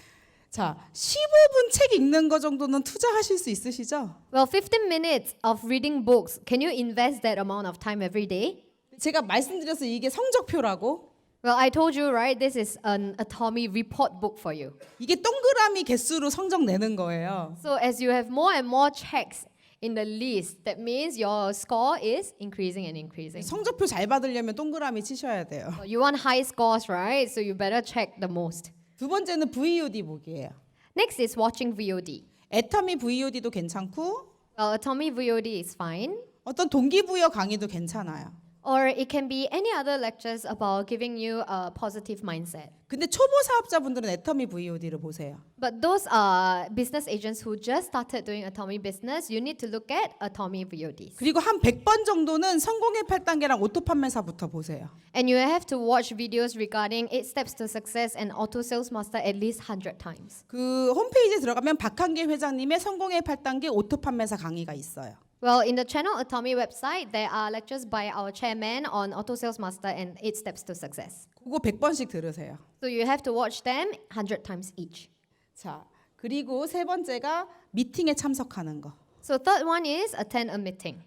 자, 15분 책 읽는 거 정도는 투자하실 수 있으시죠? Well, 15 minutes of reading books, can you invest that amount of time every day? 제가 말씀드렸어요. 이게 성적표라고. Well, I told you, right? This is an Atomy report book for you. 이게 동그라미 개수로 성적 내는 거예요. So as you have more and more checks in the list, that means your score is increasing and increasing. 성적표 잘 받으려면 동그라미 치셔야 돼요. You want high scores, right? So you better check the most. 두 번째는 VOD 보기예요. Next is watching VOD. 애터미 VOD도 괜찮고 Well, Atomy VOD is fine. 어떤 동기부여 강의도 괜찮아요. Or it can be any other lectures about giving you a positive mindset. 근데 초보 사업자분들은 애터미 VOD를 보세요. But those are business agents who just started doing Atomy business. You need to look at Atomy VODs. 그리고 한 100번 정도는 성공의 8단계랑 오토판매사부터 보세요. And you have to watch videos regarding 8 steps to success and auto sales master at least 100 times. 그 홈페이지에 들어가면 박한계 회장님의 성공의 8단계 오토판매사 강의가 있어요. Well, in the channel Atomy website, there are lectures by our chairman on auto sales master and 8 steps to success. 그거 100번씩 들으세요. So you have to watch them 100 times each. 자, 그리고 세 번째가 미팅에 참석하는 거. So third one is attend a meeting.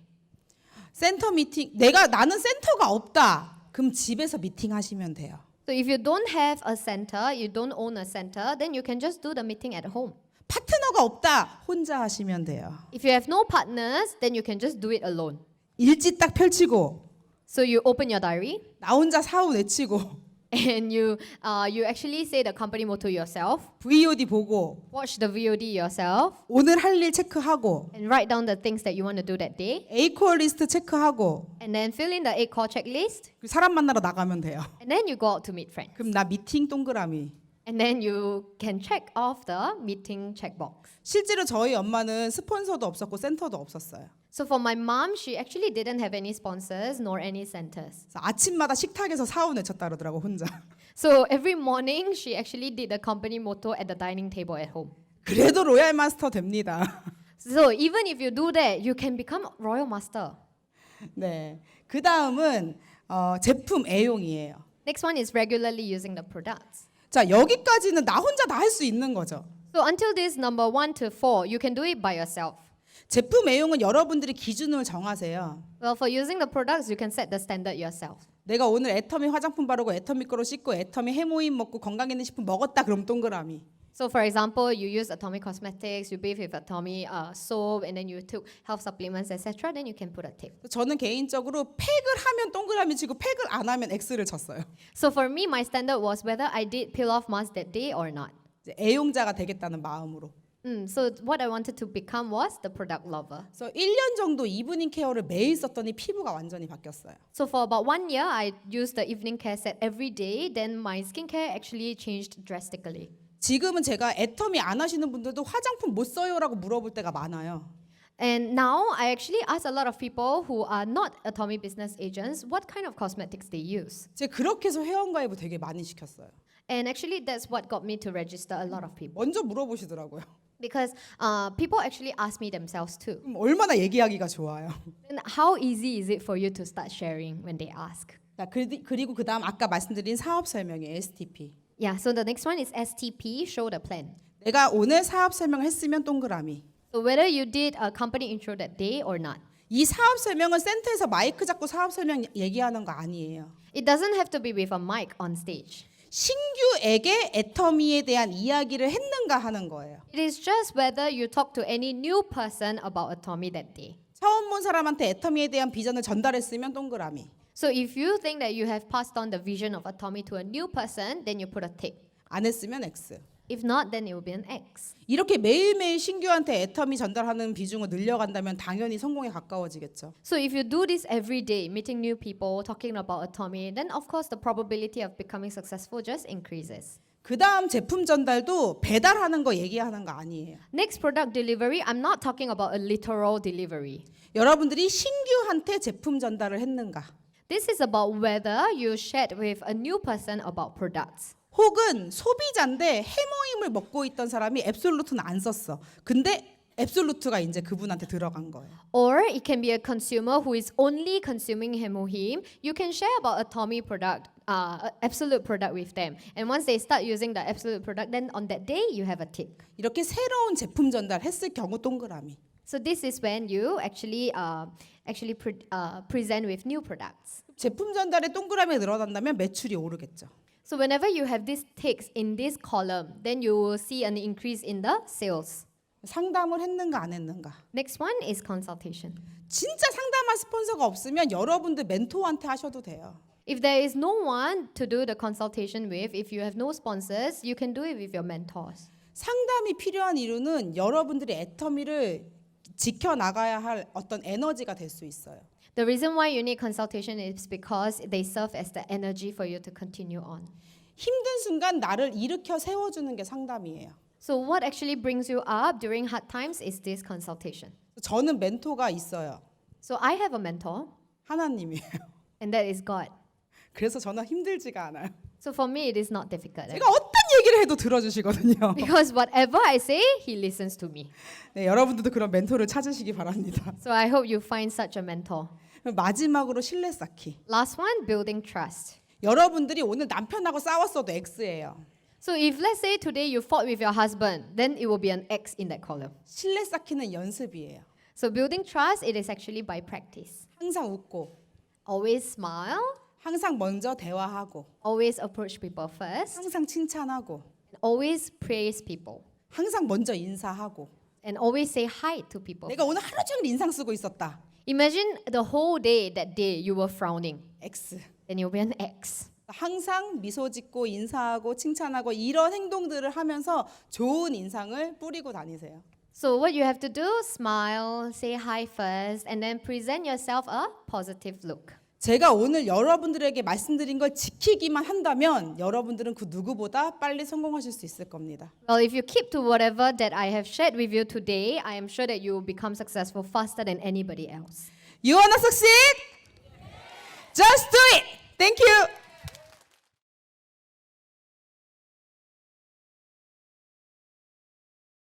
센터 미팅. 나는 센터가 없다. 그럼 집에서 미팅 하시면 돼요. So if you don't have a center, you don't own a center, then you can just do the meeting at home. 파트너가 없다. 혼자 하시면 돼요. If you have no partners, then you can just do it alone. 일지 딱 펼치고 So you open your diary 나 혼자 사후 내치고 and you actually say the company motto yourself, VOD 보고 watch the VOD yourself, 오늘 할 일 체크하고 and write down the things that you want to do that day, A코어 리스트 체크하고 and then fill in the 8 core checklist, 그리고 사람 만나러 나가면 돼요. and then you go out to meet friends. 그럼 나 미팅 동그라미. And then you can check off the meeting checkbox. 실제로 저희 엄마는 스폰서도 없었고 센터도 없었어요. So for my mom, she actually didn't have any sponsors nor any centers. 그래서 아침마다 식탁에서 사후 내쳤다 그러더라고 혼자. So every morning, she actually did the company motto at the dining table at home. 그래도 로얄 마스터 됩니다. So even if you do that, you can become royal master. 네. 그 다음은 제품 애용이에요. Next one is regularly using the products. 자, 여기까지는 나 혼자 다 할 수 있는 거죠. So until this number 1 to 4, you can do it by yourself. 제품 애용은 여러분들이 기준을 정하세요. Well, for using the products, you can set the standard yourself. 내가 오늘 애터미 화장품 바르고 애터미 거로 씻고 애터미 해모임 먹고 건강 있는 식품 먹었다 그럼 동그라미. So for example, you use Atomic Cosmetics, you bathe with Atomic soap, and then you took health supplements, etc. Then you can put a tick. 저는 개인적으로 팩을 하면 동그라미 치고 팩을 안 하면 X를 쳤어요. So for me, my standard was whether I did peel off mask that day or not. 이제 애용자가 되겠다는 마음으로. So what I wanted to become was the product lover. 그래서 1년 정도 이브닝 케어를 매일 썼더니 피부가 완전히 바뀌었어요. So for about 1 year, I used the evening care set every day. Then my skincare actually changed drastically. 지금은 제가 애터미 안 하시는 분들도 화장품 못 써요라고 물어볼 때가 많아요. And now I actually ask a lot of people who are not Atomic business agents what kind of cosmetics they use. 제가 그렇게 해서 회원가입을 되게 많이 시켰어요. And actually that's what got me to register a lot of people. 먼저 물어보시더라고요. Because people actually ask me themselves too. 그럼 얼마나 얘기하기가 좋아요. And how easy is it for you to start sharing when they ask? 자, 그리고 그다음 아까 말씀드린 사업 설명이 STP. Yeah, so the next one is STP, show the plan. 내가 오늘 사업 설명을 했으면 동그라미. So whether you did a company intro that day or not. 이 사업 설명은 센터에서 마이크 잡고 사업 설명 얘기하는 거 아니에요. It doesn't have to be with a mic on stage. 신규에게 애터미에 대한 이야기를 했는가 하는 거예요. It is just whether you talk to any new person about Atomy that day. 처음 본 사람한테 애터미에 대한 비전을 전달했으면 동그라미. So if you think that you have passed on the vision of Atomy to a new person, then you put a tick. 안 했으면 X. If not, then it will be an X. 이렇게 매일매일 신규한테 애터미 전달하는 비중을 늘려간다면 당연히 성공에 가까워지겠죠. So if you do this every day, meeting new people, talking about Atomy, then of course the probability of becoming successful just increases. 그 다음 제품 전달도 배달하는 거 얘기하는 거 아니에요. Next, product delivery. I'm not talking about a literal delivery. 여러분들이 신규한테 제품 전달을 했는가? This is about whether you shared with a new person about products. 혹은 소비자인데 해모임을 먹고 있던 사람이 앱솔루트는 안 썼어. 근데 앱솔루트가 이제 그분한테 들어간 거예요. Or it can be a consumer who is only consuming Hemohim. You can share about a Tommy product, absolute product with them. And once they start using the absolute product, then on that day you have a tick. 이렇게 새로운 제품 전달했을 경우 동그라미. So this is when you actually present with new products. 제품 전달에 동그라미 늘어난다면 매출이 오르겠죠. So whenever you have these ticks in this column, then you will see an increase in the sales. 상담을 했는가 안 했는가. Next one is consultation. 진짜 상담할 스폰서가 없으면 여러분들 멘토한테 하셔도 돼요. If there is no one to do the consultation with, if you have no sponsors, you can do it with your mentors. 상담이 필요한 이유는 여러분들이 애터미를 지켜나가야 할 어떤 에너지가 될 수 있어요. The reason why you need consultation is because they serve as the energy for you to continue on. 힘든 순간 나를 일으켜 세워주는 게 상담이에요. So what actually brings you up during hard times is this consultation. 저는 멘토가 있어요. So I have a mentor, 하나님이에요. and that is God. 그래서 저는 힘들지가 않아요. So for me, it is not difficult. 제가 어떤 얘기를 해도 들어주시거든요. Because whatever I say, He listens to me. 네, 여러분들도 그런 멘토를 찾으시기 바랍니다. So I hope you find such a mentor. 마지막으로 신뢰 쌓기. Last one, building trust. 여러분들이 오늘 남편하고 싸웠어도 X예요. So if let's say today you fought with your husband, then it will be an X in that column. 신뢰 쌓기는 연습이에요. So building trust, it is actually by practice. 항상 웃고, Always smile, 항상 먼저 대화하고, always approach people first, 항상 칭찬하고, always praise people, 항상 먼저 인사하고. and always say hi to people. 내가 오늘 하루 종일 인상 쓰고 있었다. Imagine the whole day, that day you were frowning, X. then you'll be an X. 항상 미소 짓고 인사하고 칭찬하고 이런 행동들을 하면서 좋은 인상을 뿌리고 다니세요. So what you have to do, smile, say hi first, and then present yourself a positive look. 제가 오늘 여러분들에게 말씀드린 걸 지키기만 한다면 여러분들은 그 누구보다 빨리 성공하실 수 있을 겁니다. Well, if you keep to whatever that I have shared with you today, I am sure that you will become successful faster than anybody else. You wanna succeed? Just do it! Thank you!